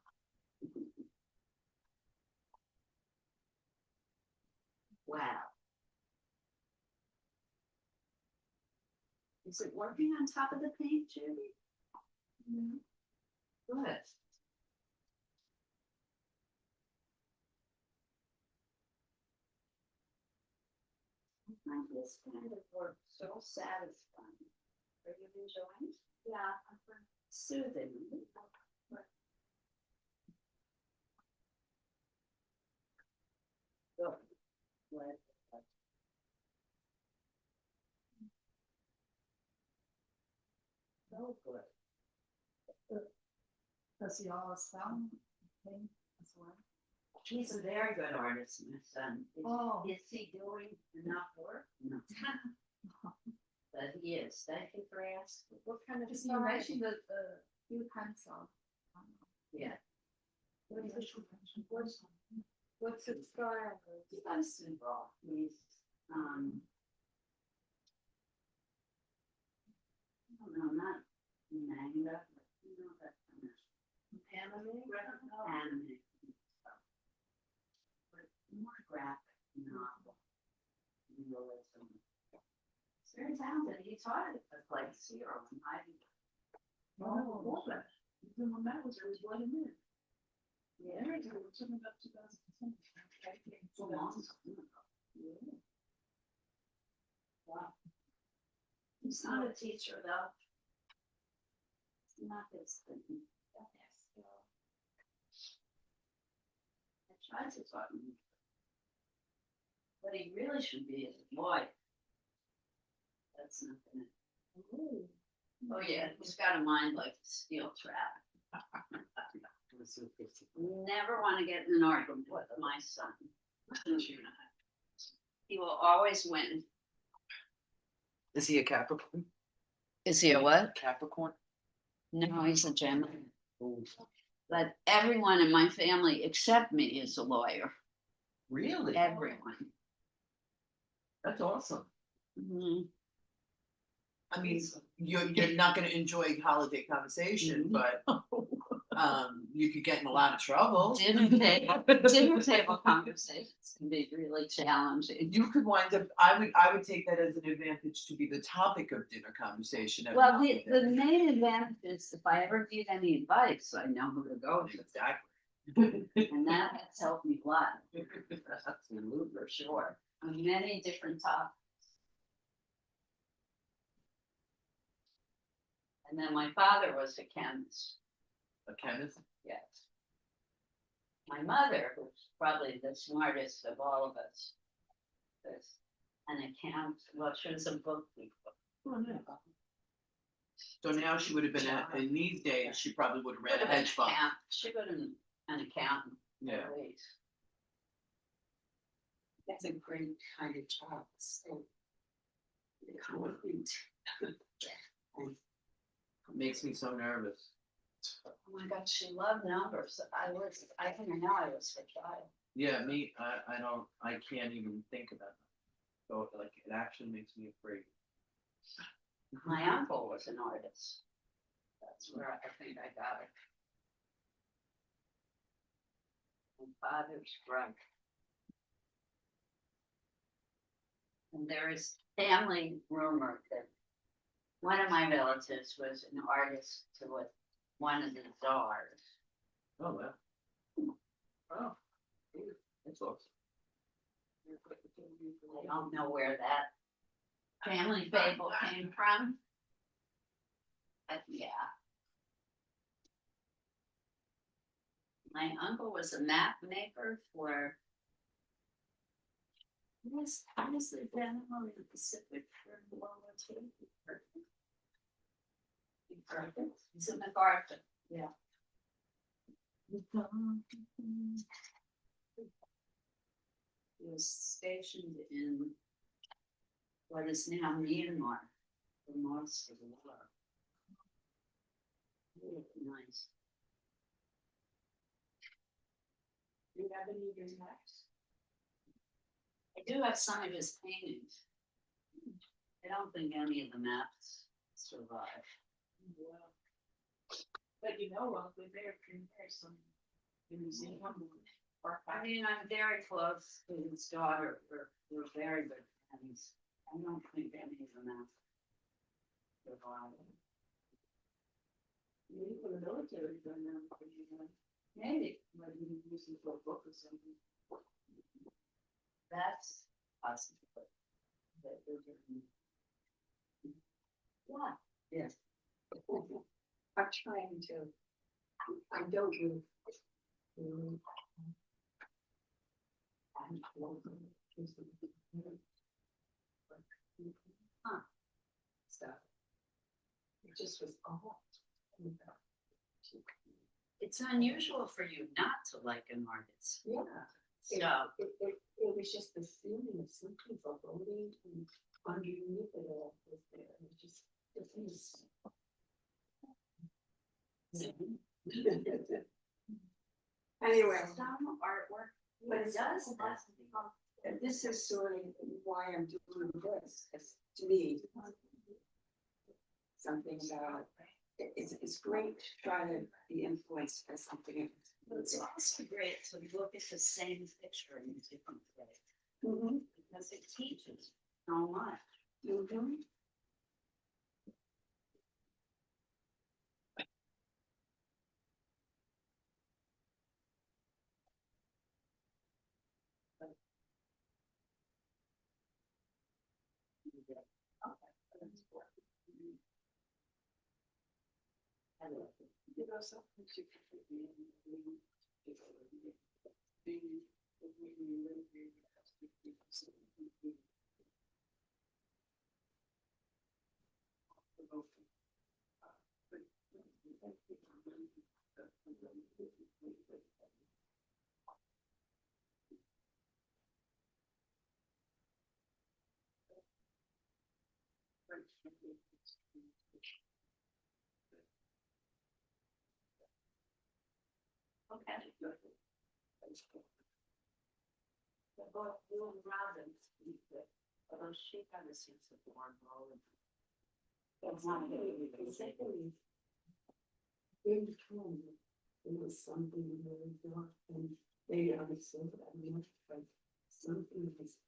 Wow. Is it working on top of the paint, Judy? Good. I find this kind of work so satisfying. Are you enjoying? yeah, Soothing. Good. Glad. So good. does he all sound thing as well? He's a very good artist, my son. Oh. Is he doing enough work? No. But he is. Thank you for asking. What kind of Just style? you You mentioned mentioned the few pencil. Yeah. What's its style? He loves to draw. He's, I don't know, not manga, but you know, that kind of Anime? anime stuff. But more graphic novel. Realism. He's very talented. He taught at a place here in Ivy. Oh, all that. Even when that was, there was one in there. Yeah. We're talking about 2010. It's a long time ago. Yeah. Wow. He's not a teacher though. It's not his thing. I tried to talk to him. What he really should be is a lawyer. That's not gonna. Oh yeah, he's got a mind like a steel trap. Never want to get in an argument with my son. He will always win. Is he a Capricorn? Is he a what? Capricorn? No, he's a Gemini. Ooh. But everyone in my family except me is a lawyer. Really? Everyone. That's awesome. Mhm. I mean, you're not gonna enjoy holiday conversation, but you could get in a lot of trouble. Dinner table conversations can be really challenging. You could wind up, I would take that as an advantage to be the topic of dinner conversation. at Well, holiday. the main advantage is if I ever need any advice, I know who to go to. Exactly. And that has helped me a lot. Absolutely, for sure. On many different topics. And then my father was a chemist, A chemist? yes. My mother, who's probably the smartest of all of us, was an accountant, well, she was a bookkeeper. Oh, yeah. So now she would have been, in these days, she probably would have ran a Would've been hedge fund. She would have been an accountant, Yeah. at least. That's a great kind of job. So Makes me so nervous. Oh my God, she loved numbers. I didn't know I was her child. Yeah, me, I can't even think about it. So like, it actually makes me afraid. My uncle was an artist. That's where I think I got it. My father's brother. And there is family rumor that one of my relatives was an artist to one of the czars. Oh, wow. Oh, that's awesome. I don't know where that family fable came from. But yeah. My uncle was a map maker for what is the general in the Pacific for World War II? MacArthur? It's in MacArthur. Yeah. He was stationed in what is now Myanmar for most of the war. Really nice. Do you have any of your maps? I do have some of his paintings. I don't think any of the maps survive. Well, but you know, we're there some in the museum or I mean, I'm very close to his daughter. We're very good friends. I don't think any of the maps survive. maybe for the military, then Maybe might be using for a book or something. that's possible. That they're doing- What? Yes. I'm trying to, I don't really. Huh. So. It just was, oh. It's unusual for you not to like an artist. Yeah. So, It was just the feeling of something foreboding and underneath it all was there. It just, it was. Anyway, some artwork, but it it does does that. and this is sort of why I'm doing this, because to me, something about, it's great to try to be influenced by something. But it's also great to look at the same picture in a different way, Mm-hmm. because it teaches so much. Mm-hmm. You know, something to Okay. The book, Will Robin, although she got a sense of warm That's not exactly. In between, there was something really dark, and they understood that much, but something was.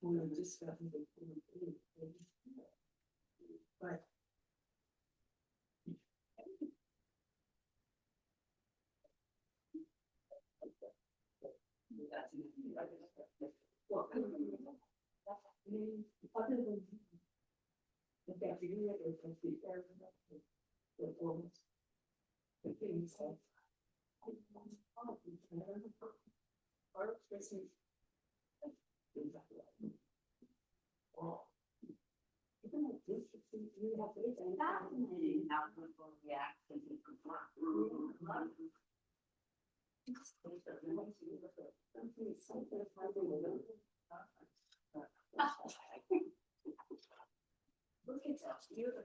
When I just got into the but. Well, other than. The fact that you had the air, the woman. The things that. Art isn't. It's fascinating how people react to different work. Look at that, beautiful.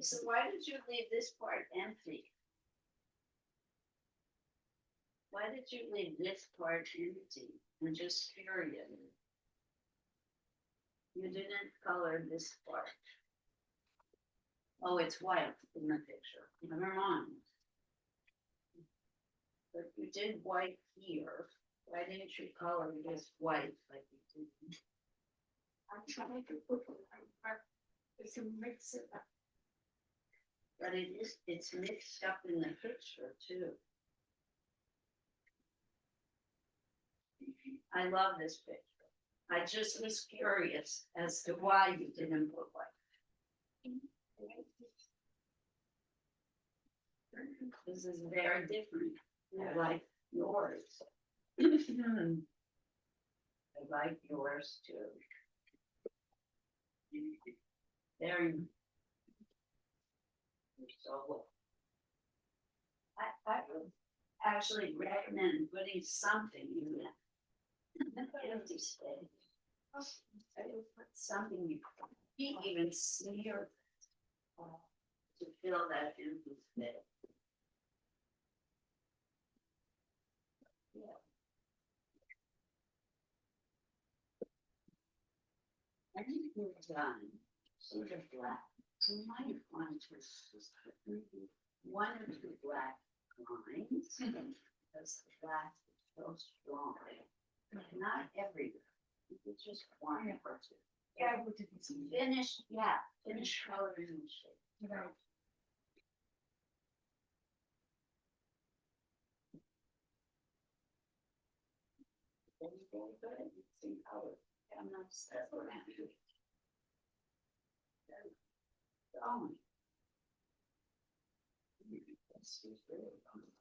So why did you leave this part empty? Why did you leave this part empty? I'm just curious. You didn't color this part. Oh, it's white in the picture. Never mind. But you did white here. Why didn't you color this white like you did? I'm trying to put it's a mix it up. But it's mixed up in the picture too. I love this picture. I just was curious as to why you didn't put white. This is very different. I like yours. I like yours too. Very. So. I would actually recommend putting something in that. Empty space. I would put something you even smear to fill that empty space. Yeah. I think we're done. Sort of black. You might want to maybe one or two black lines because the black is so strong. Not everywhere. It's just one or two. Yeah, we did some. Finish coloring the shape. Right. Very good. It's in color. I'm not stuck around it. Oh. This is really wonderful.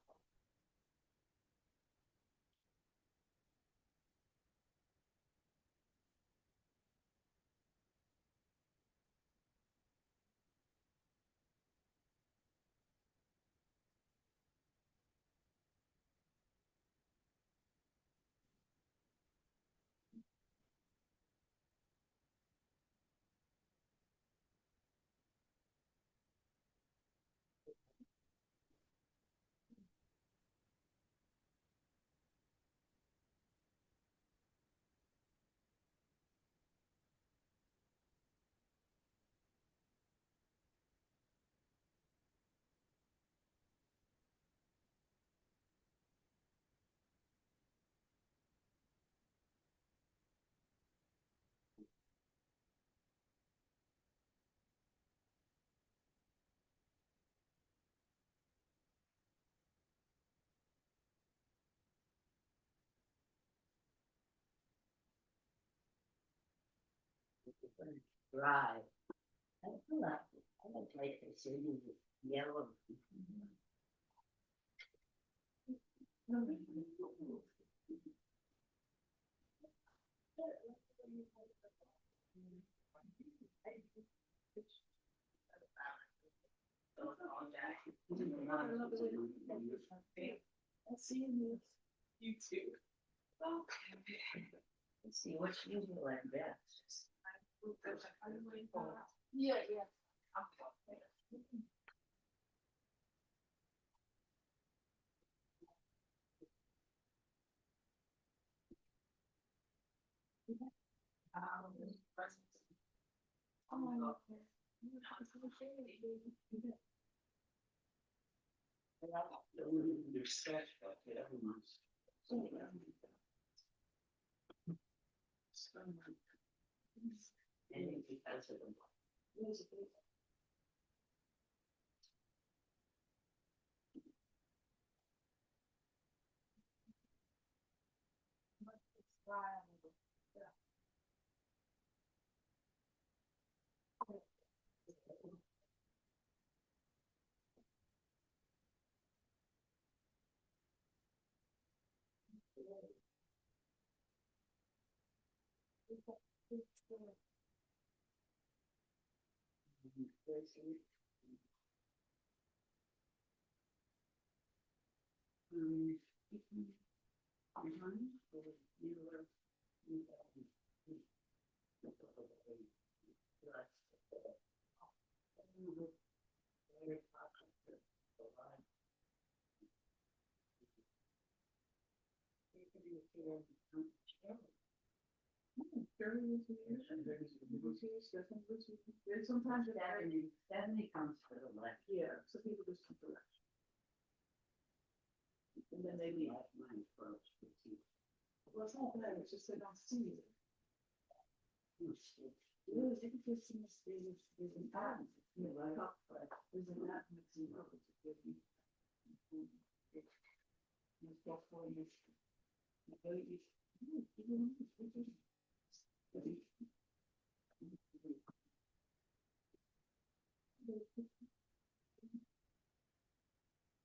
Dry. I would like to see yellow. I'll see you. You too. Let's see what you do like that. Yeah, yeah. Your sketch, but everyone's. And because of the. Sometimes it Stephanie comes to the left. yeah, so people just come to that. And then they leave. My approach. Well, it's not bad, it's just they don't see it. There's Yeah, they can just see there's an ad, you know, like, but there's an ad mixing up.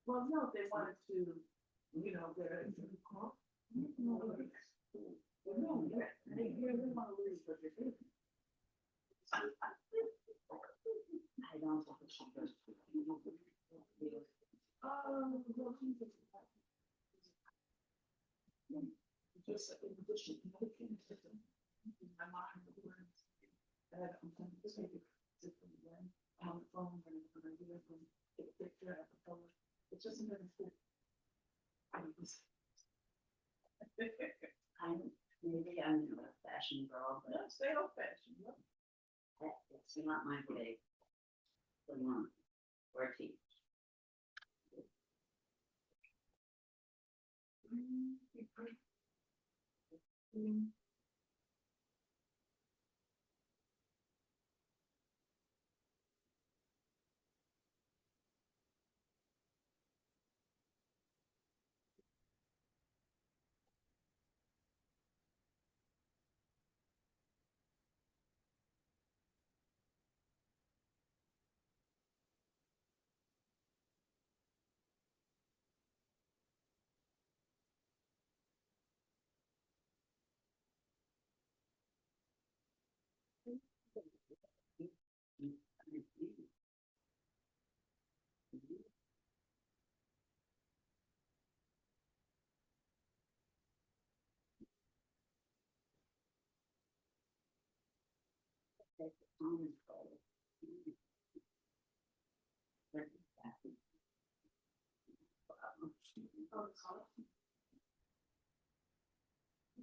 Well, no, if they wanted to, you know, get a call. No, they really want to lose what they're doing. I don't think she goes. Well, just in addition, another thing is that my mind words. And I'm just maybe different when on the phone when I do it, when take a picture at the phone. It's just another thing. Maybe I'm an old fashioned girl, but No, stay old fashioned. it's not my way. To learn or teach.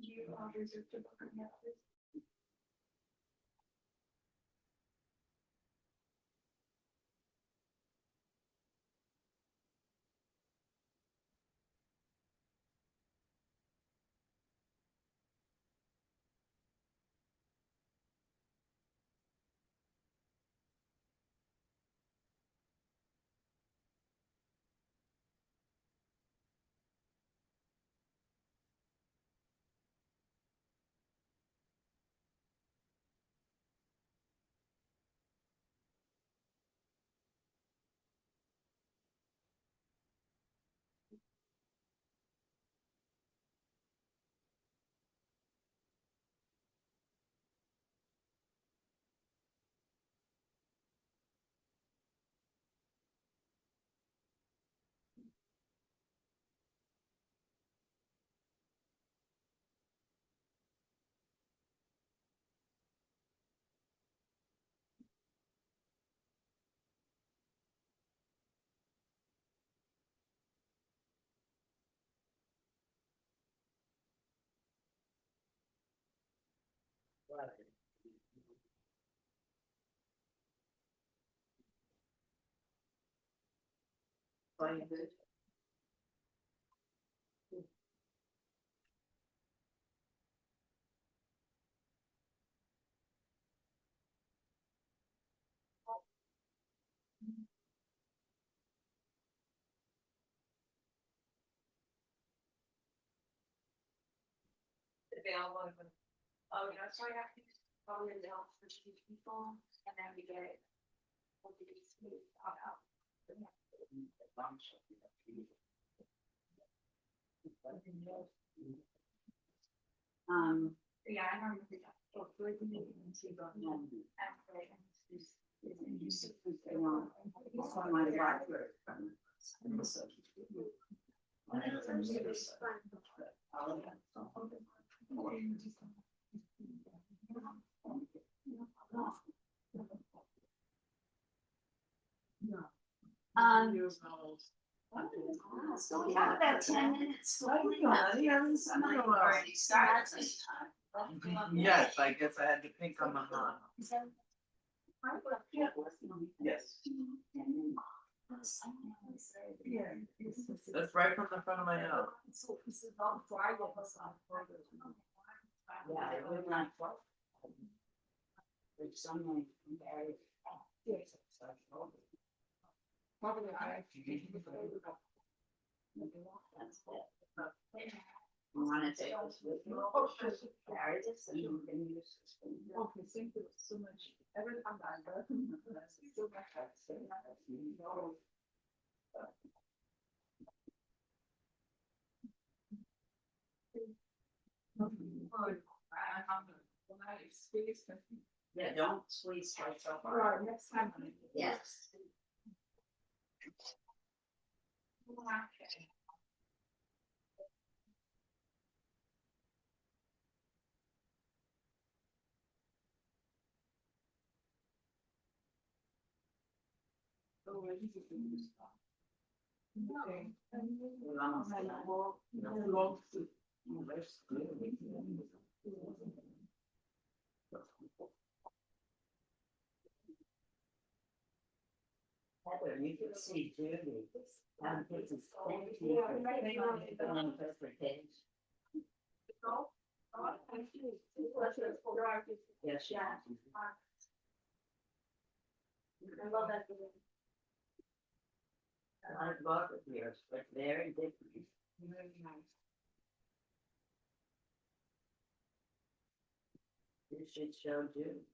Do you reserve to book on Netflix? Quite good. Available. Oh, no, so I have to probably available for 2 people and then we get it. We'll do this smooth out. Yeah, I remember that. Oh, for the meeting, and she brought me up. And like, So we have about 10 minutes. Already started this time. Yes, I guess I had to pick on my mom. Yes. That's right from the front of my nose. Yeah, I would not. With someone very. Probably I. That's it. You wanna take this with you? Carry this and you can use this. Okay, thank you so much. Every time I go, so much. Yeah, don't squeeze quite so All hard. right, next time. Yes. Okay. We're almost done. Heather, you can see Judy. This is thank you for filling this page. Yes, she has. I love that. I like both of yours, but very different. Very nice. You should show Judy.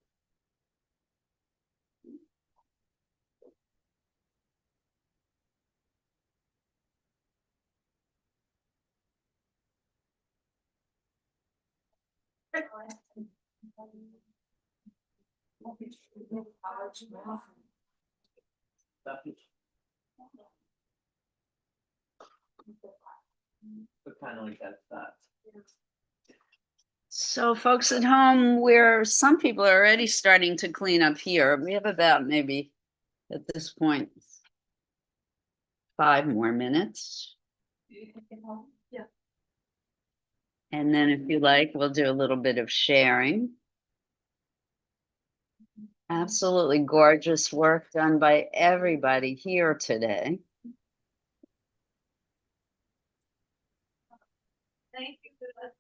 But kind of like that. So folks at home, where some people are already starting to clean up here, we have about maybe at this point 5 more minutes. Yeah. And then if you like, we'll do a little bit of sharing. Absolutely gorgeous work done by everybody here today. Thank you for that.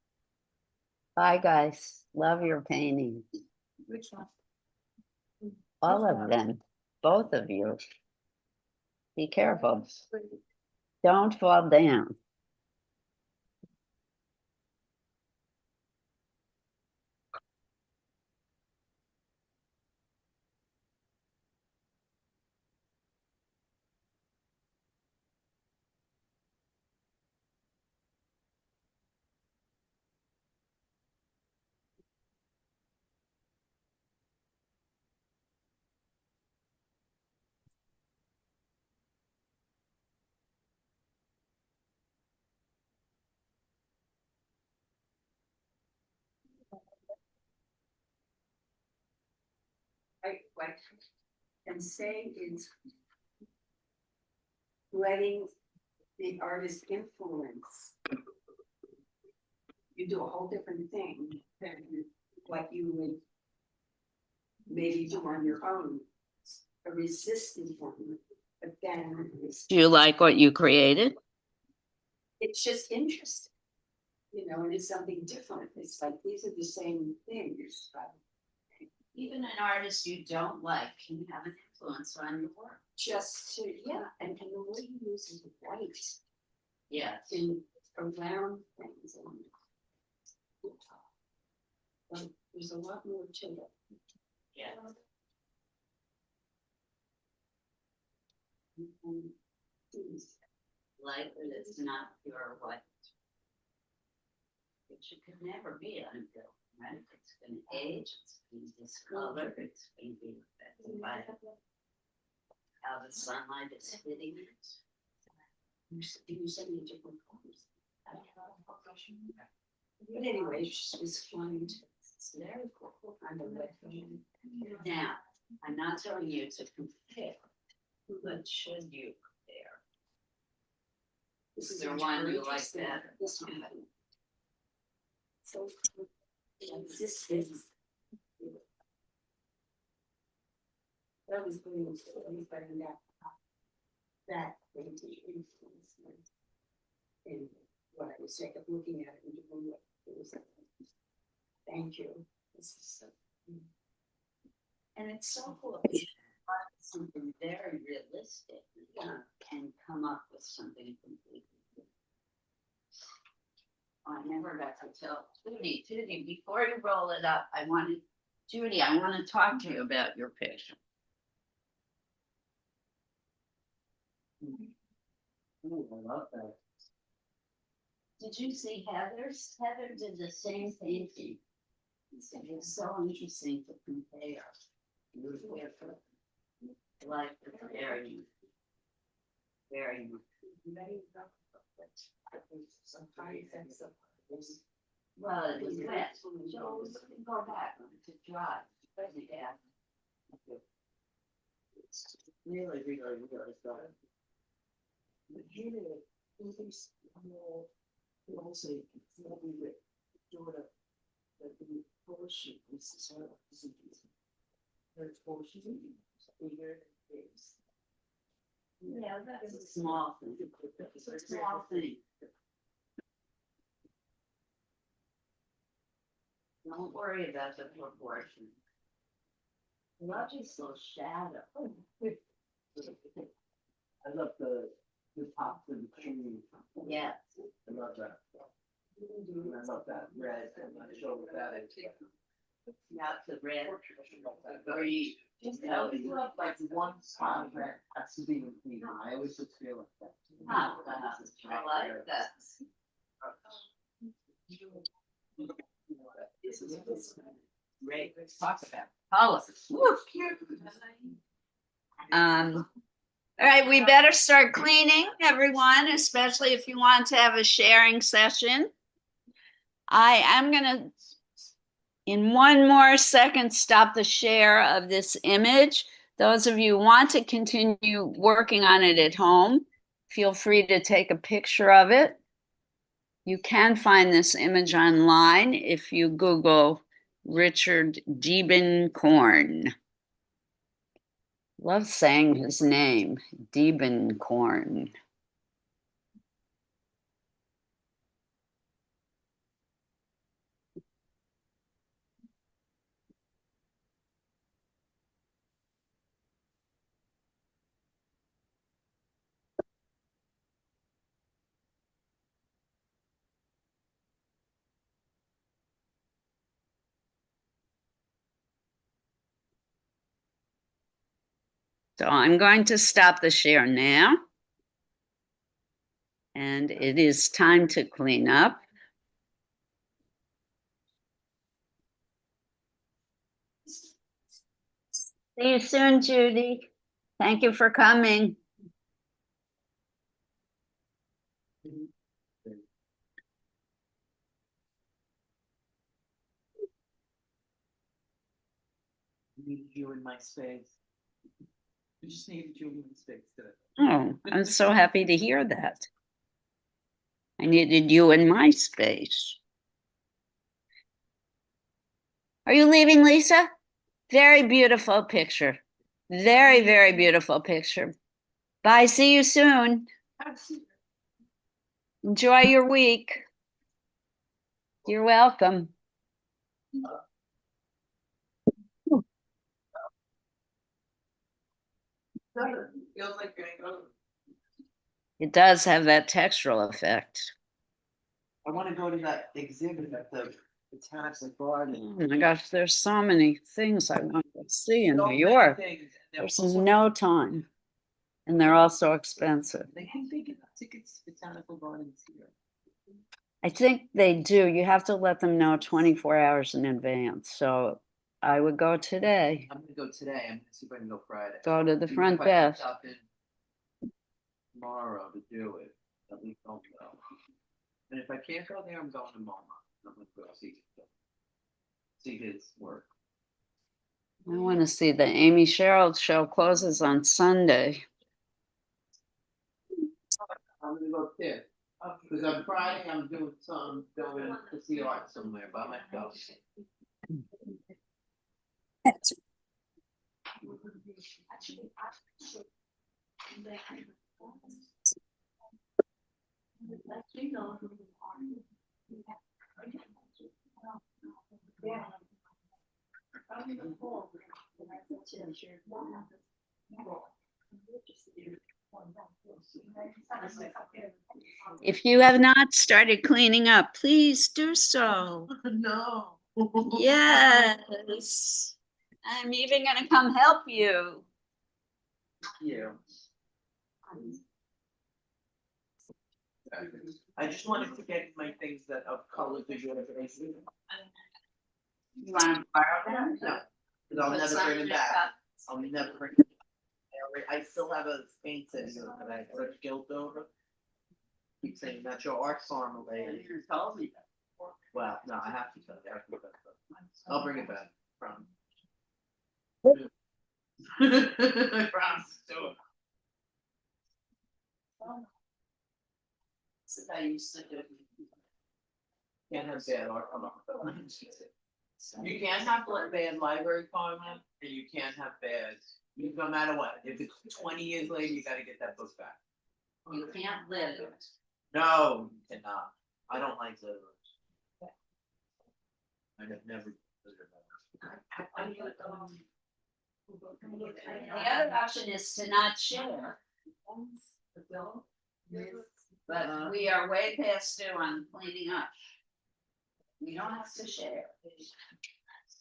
Bye, guys. Love your painting. Which one? All of them, both of you. Be careful. Don't fall down. What I can say is letting the artist influence. You do a whole different thing than what you would maybe do on your own. A resistant one, but then Do you like what you created? it's just interesting. You know, and it's something different. It's like these are the same things, but even an artist you don't like can have an influence on your work. Just to, yeah, and the way you use the white. Yeah. In around things and. But there's a lot more to it. Yeah. Like that it's not pure white. Which it could never be on a film, right? It's gonna age, it's gonna discolor, it's gonna be. by how the sunlight is hitting it. You send me different colors. But anyway, it just was fun. It's very cool. Now, I'm not telling you to compare, but should you compare? Is there one you like better? This one. So, this is. That was going to be that they did influence me. And what I was like looking at it and doing what it was. Thank you. This is so. And it's so cool. Something very realistic, and come up with something completely different. I never got to tell Judy, before you roll it up, I want to talk to you about your picture. Ooh, I love that. Did you see Heather's? Heather did the same painting. It's so interesting to compare. Like very, very much. Well, it was wet, so we go back to dry. It's really, really, really good. But here, these more, you also, maybe with daughter, the portion is sort of, her portion, bigger than this. Yeah, that's a small thing. It's a small thing. Don't worry about the proportion. Love is so shadow. I love the tops of the tree. Yeah. I love that. And I love that red and I show that. Not the red. Very. Just tell me, like one spot that has to be in clean. I always just feel like that. I like that. This is great. Let's talk about colors. All right, we better start cleaning, everyone, especially if you want to have a sharing session. I am gonna, in one more second, stop the share of this image. Those of you who want to continue working on it at home, feel free to take a picture of it. You can find this image online if you Google Richard Diebenkorn. Love saying his name, Diebenkorn. So I'm going to stop the share now. And it is time to clean up. See you soon, Judy. Thank you for coming. Needed you in my space. I just needed you in my space today. Oh, I'm so happy to hear that. I needed you in my space. Are you leaving, Lisa? Very beautiful picture. Very, very beautiful picture. Bye, see you soon. Enjoy your week. You're welcome. Feels like you're gonna go. It does have that textural effect. I want to go to that exhibit at the Botanical Garden. Oh my gosh, there's so many things I want to see in So New many York. things, and they're There's also- no time. And they're all so expensive. They can get tickets to Botanical Gardens here. I think they do. You have to let them know 24 hours in advance. So I would go today. I'm gonna go today. I'm gonna see if I can go Friday. Go to the Even front if I can desk. stop in tomorrow to do it, at least I'll go. And if I can't go there, I'm going to Mama. I'm gonna go see his work. I want to see the Amy Sherrill show closes on Sunday. I'm gonna go too. Because on Friday, I'm doing some, going to see art somewhere by myself. If you have not started cleaning up, please do so. No. Yes. I'm even gonna come help you. Yeah. I just wanted to get my things that of color to your face. You wanna borrow them? No, because I'll Put never some bring in it your back. cup. I'll never bring it back. I still have a paint set here that I have such guilt over. Keep saying that's your art farm away. You told me that. Well, no, I have to tell you. I have to put that. I'll bring it back from. I promise to do it. This is how you used to do it. Can't have bad art. You can't have bad library comment, and you can't have bad, no matter what, if it's 20 years later, you gotta get that book back. You can't live. No, you cannot, I don't like those. I have never. The other option is to not share. But we are way past due on cleaning up. We don't have to share.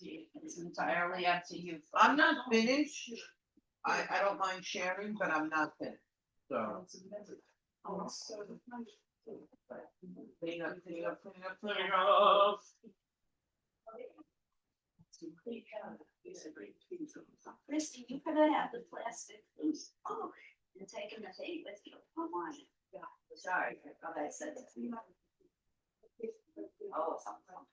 It's entirely up to you. I'm not finished, I don't mind sharing, but I'm not finished, so. Clean up, clean up, clean up, clean up. Christy, you could have had the plastic loose. Oh, and taken the tape with you. Come on. Sorry, I thought I said that. Oh, something.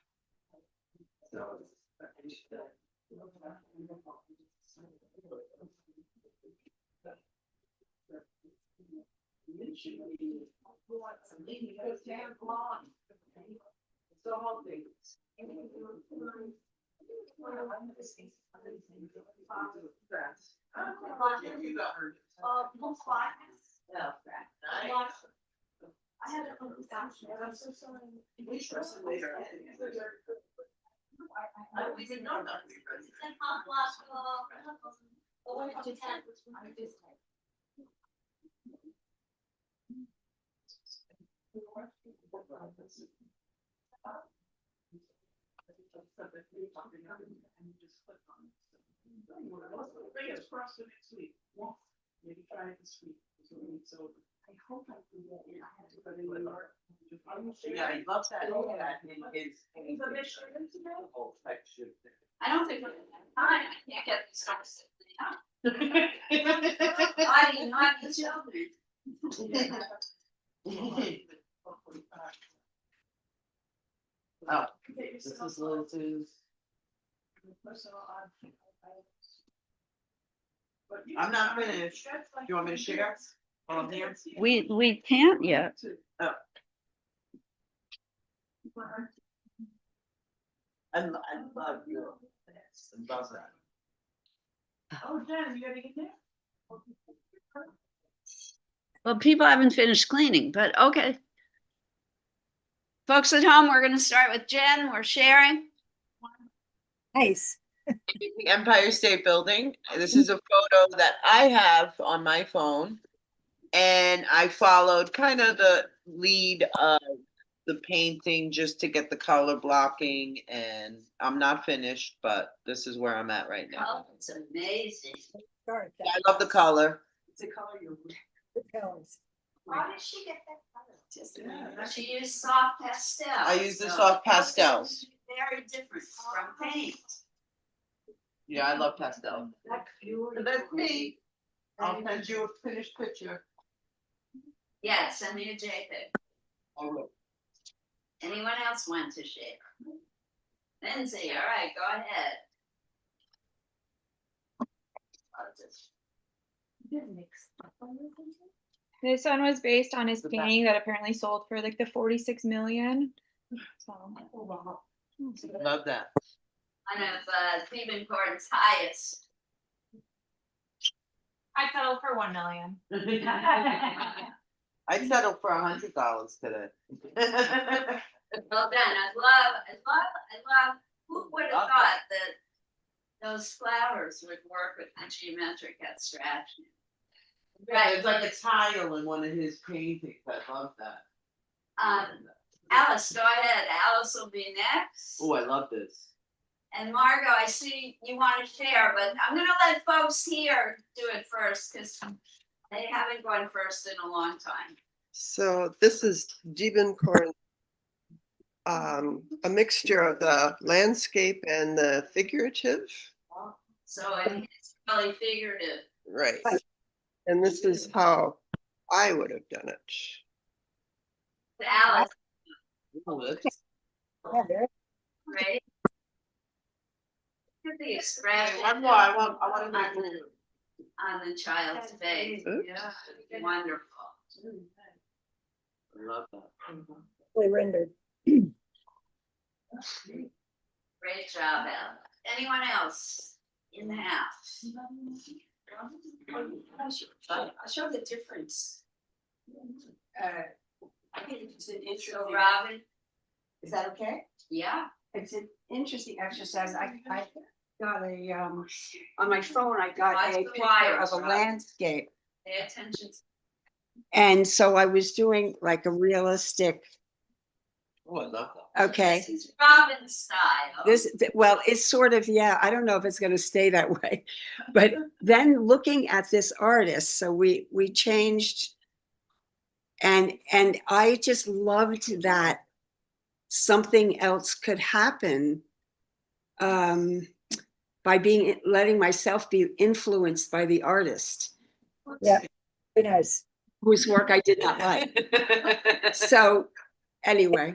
You got her. I had a I'm so sorry. We didn't know that. Fingers crossed for next week. Maybe try it this week. So I hope I can get in. I have to put in the art. Yeah, I love that, in his. Whole section. I don't think we're gonna have time. I can't get these guys to clean up. I do not need children. Oh, this is Liz's. I'm not finished. Do you want me to share? While I'm here? We can't yet. Oh. I love you. I love that. Oh, Jen, you gotta get there? Well, people haven't finished cleaning, but okay. Folks at home, we're gonna start with Jen. We're sharing. Nice. The Empire State Building. This is a photo that I have on my phone. And I followed kind of the lead of the painting just to get the color blocking, and I'm not finished, but this is where I'm at right now. Oh, it's amazing. Start I love the color. It's a color you. the colors. How did she get that color? She used soft pastel. I use the so soft pastels. Very different from paint. Yeah, I love pastel. That's beautiful. And that's me. I'll send you a finished picture. Yeah, send me a JPEG. I will. Anyone else want to share? Lindsay, all right, go ahead. This one was based on his The back. painting that apparently sold for like the 46 million. So Love that. One of Stephen Gordon's highest. I settled for 1 million. I'd settle for $100 today. Well done. I love, who would have thought that those flowers would work with the geometric abstraction? Right, It's like a tile in one of his paintings. I love that. Alice, go ahead. Alice will be next. Oh, I love this. And Margot, I see you want to share, but I'm gonna let folks here do it first, because they haven't gone first in a long time. So this is Diebenkorn, a mixture of the landscape and the figurative, So it's really figurative. right? And this is how I would have done it. Alice, Oh, that's- Yeah, very right? Look at the expression One more. I want to know. on the child's face. Oops. Wonderful. I love that. nicely rendered. Great job, Alice. Anyone else in the house? I show the difference. I think it's an So interesting, Robin, is that okay? yeah, It's an interesting exercise. I got a, on my phone, I got Watch a the picture wires, of a Rob. landscape. pay attention. And so I was doing like a realistic, Oh, I love that. okay. This is Robin's style. Well, it's sort of, yeah, I don't know if it's gonna stay that way. But then looking at this artist, so we changed. And I just loved that something else could happen by letting myself be influenced by the artist Yeah, very nice. whose work I did not like. So anyway,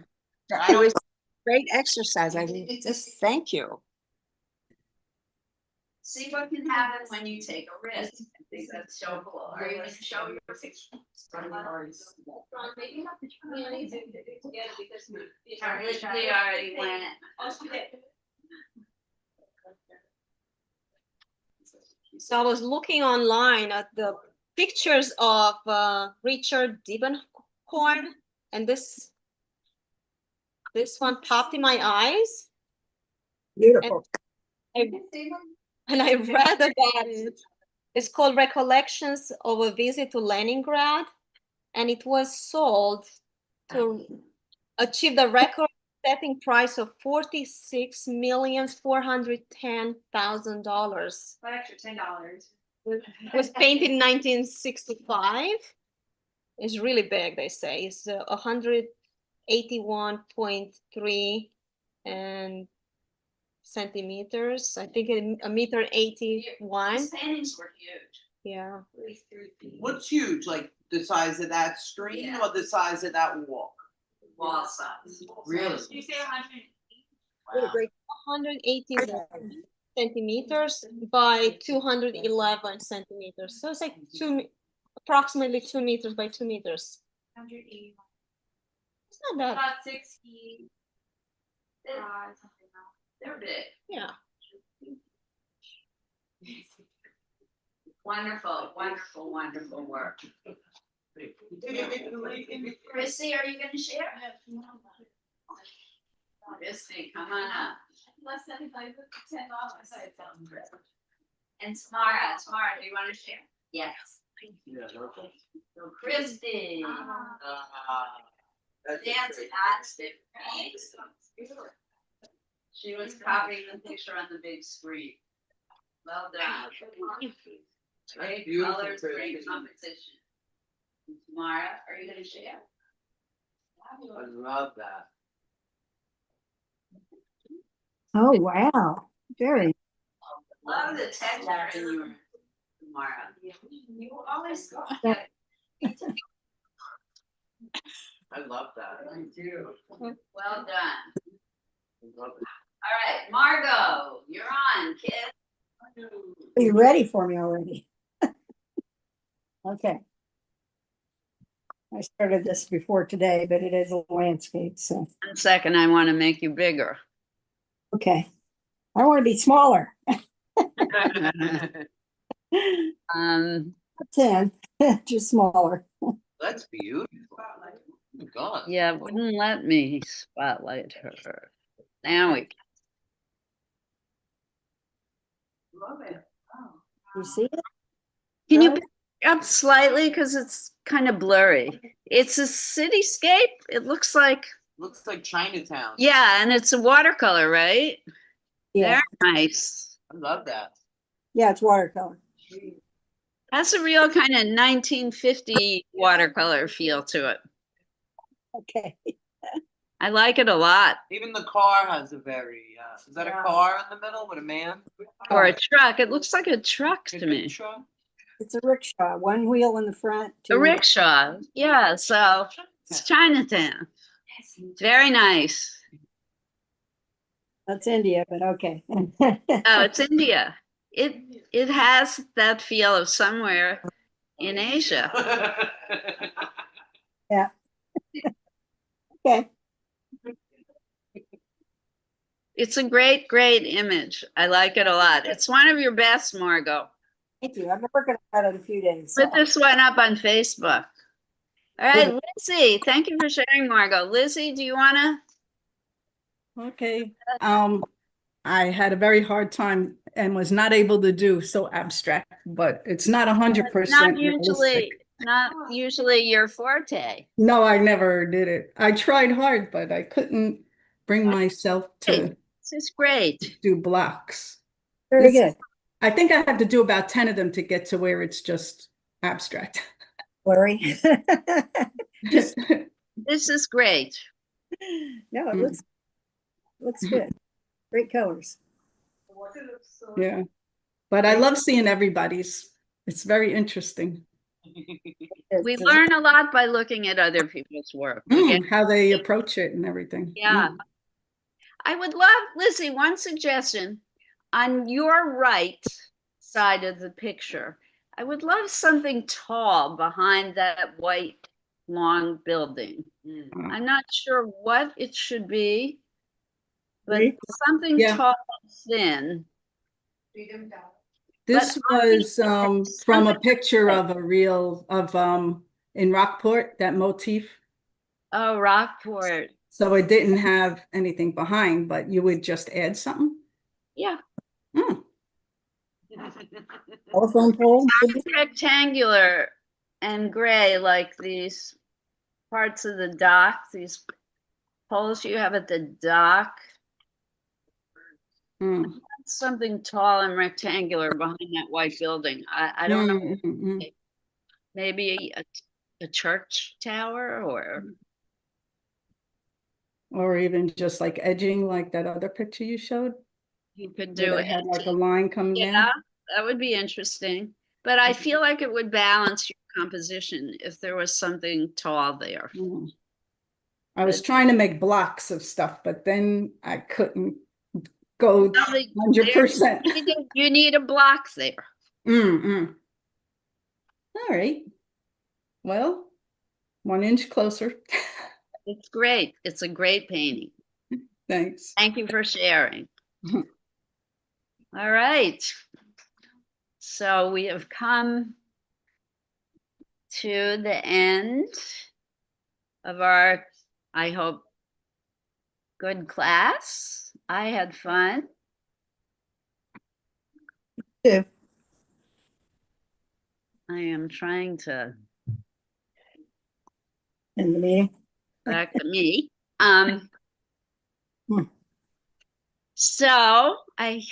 I it was a great exercise. I mean, just thank you. See what can happen when you take a risk. I think that's so cool. Are you gonna show your picture? Maybe have the community to get it together because They already went. So I was looking online at the pictures of Richard Diebenkorn, and this one popped in my eyes, Beautiful. and I read about it. It's called Recollections of a Visit to Leningrad, and it was sold to achieve the record-setting price of $46,410,000. extra $10. It was painted in 1965. It's really big, they say. It's 181.3 and centimeters. I think a meter 81. These paintings were huge. Yeah. What's huge? Like the size of that screen Yeah. or the size of that wall? Wall size. Really? You say 100? What a great. 180 centimeters by 211 centimeters. So it's like approximately 2 meters by 2 meters. 180. It's not that. About 6 feet. They're, Something they're big. Yeah. Wonderful, wonderful, wonderful work. Chrissy, are you gonna share? Chrissy, come on up. Less than if I put $10. And Tamara, do you wanna share? Yes. Yeah, So Christy, that's dance great. arts, she was copying the picture on the big screen. Well done. Great Beautiful, colors, great Christy. composition. Tamara, are you gonna share? I love that. Oh, wow. Very. love the texture in your Mara. You always go. I love that. I do. Well done. All right, Margot, you're on, kid. Are you ready for me already? Okay. I started this before today, but it is a landscape, so, 1 second, I want to make you bigger. okay. I want to be smaller. Um, 10, just smaller. That's beautiful. Oh my God. yeah, it wouldn't let me spotlight her. Now we, Love it. Oh. You see it? can you Good. back up slightly because it's kind of blurry. It's a cityscape. It looks like, Looks like Chinatown. yeah, and it's a watercolor, right? Yeah, Very nice. I love that. yeah, it's watercolor. Has a real kind of 1950 watercolor feel to it. Okay. I like it a lot. Even the car has a very, is that a car in the middle with a man? Or a truck. It looks like a truck A to big me. truck? It's a rickshaw, one wheel in the front. A two in the- rickshaw. Yeah, so it's Chinatown. It's very nice. That's India, but okay. Oh, it's India. It has that feel of somewhere in Asia. Okay. It's a great, great image. I like it a lot. It's one of your best, Margot. Thank you. I've been working on it a few days. so. Put this one up on Facebook. All right, Lizzie, thank you for sharing, Margot. Lizzie, do you want to? Okay, I had a very hard time and was not able to do so abstract, but it's not 100% Not realistic. usually your forte. No, I never did it. I tried hard, but I couldn't bring myself to This is great. do blocks. Very This- good. I think I have to do about 10 of them to get to where it's just abstract. Blurry. Just This is great. No, it looks good. Great colors. yeah. But I love seeing everybody's. It's very interesting. We learn a lot by looking at other people's work. We get- How they approach it and everything. Yeah. I would love, Lizzie, one suggestion. On your right side of the picture, I would love something tall behind that white long building. I'm not sure what it should be, but Right. something Yeah. tall and thin. This was from a picture of a real in Rockport, that motif. Oh, Rockport. So it didn't have anything behind, but you would just add something. Yeah. Hmm. Telephone pole. Rectangular and gray, like these parts of the dock, these poles you have at the dock. Hmm. Something tall and rectangular behind that white building. I don't know. Mm-hmm. Maybe a church tower Or even just like edging, like that other picture you showed. you could Where do they it. had like a line coming Yeah, down. that would be interesting. But I feel like it would balance your composition if there was something tall there. Mhm. I was trying to make blocks of stuff, but then I couldn't go 100%. You need a block there. Mm-mm. All right. Well, 1 inch closer. It's great. It's a great painting. Thanks. Thank you for sharing. All right. So we have come to the end of our, I hope, good class. I had fun. Too. I am trying to In the meeting. back to me. Hmm. So I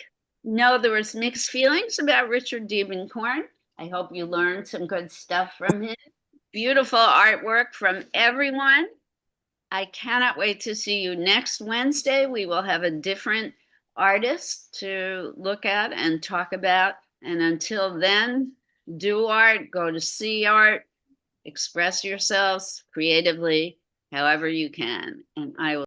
know there was mixed feelings about Richard Diebenkorn. I hope you learned some good stuff from him. Beautiful artwork from everyone. I cannot wait to see you next Wednesday. We will have a different artists to look at and talk about. And until then, do art, go to see art, express yourselves creatively however you can. And I will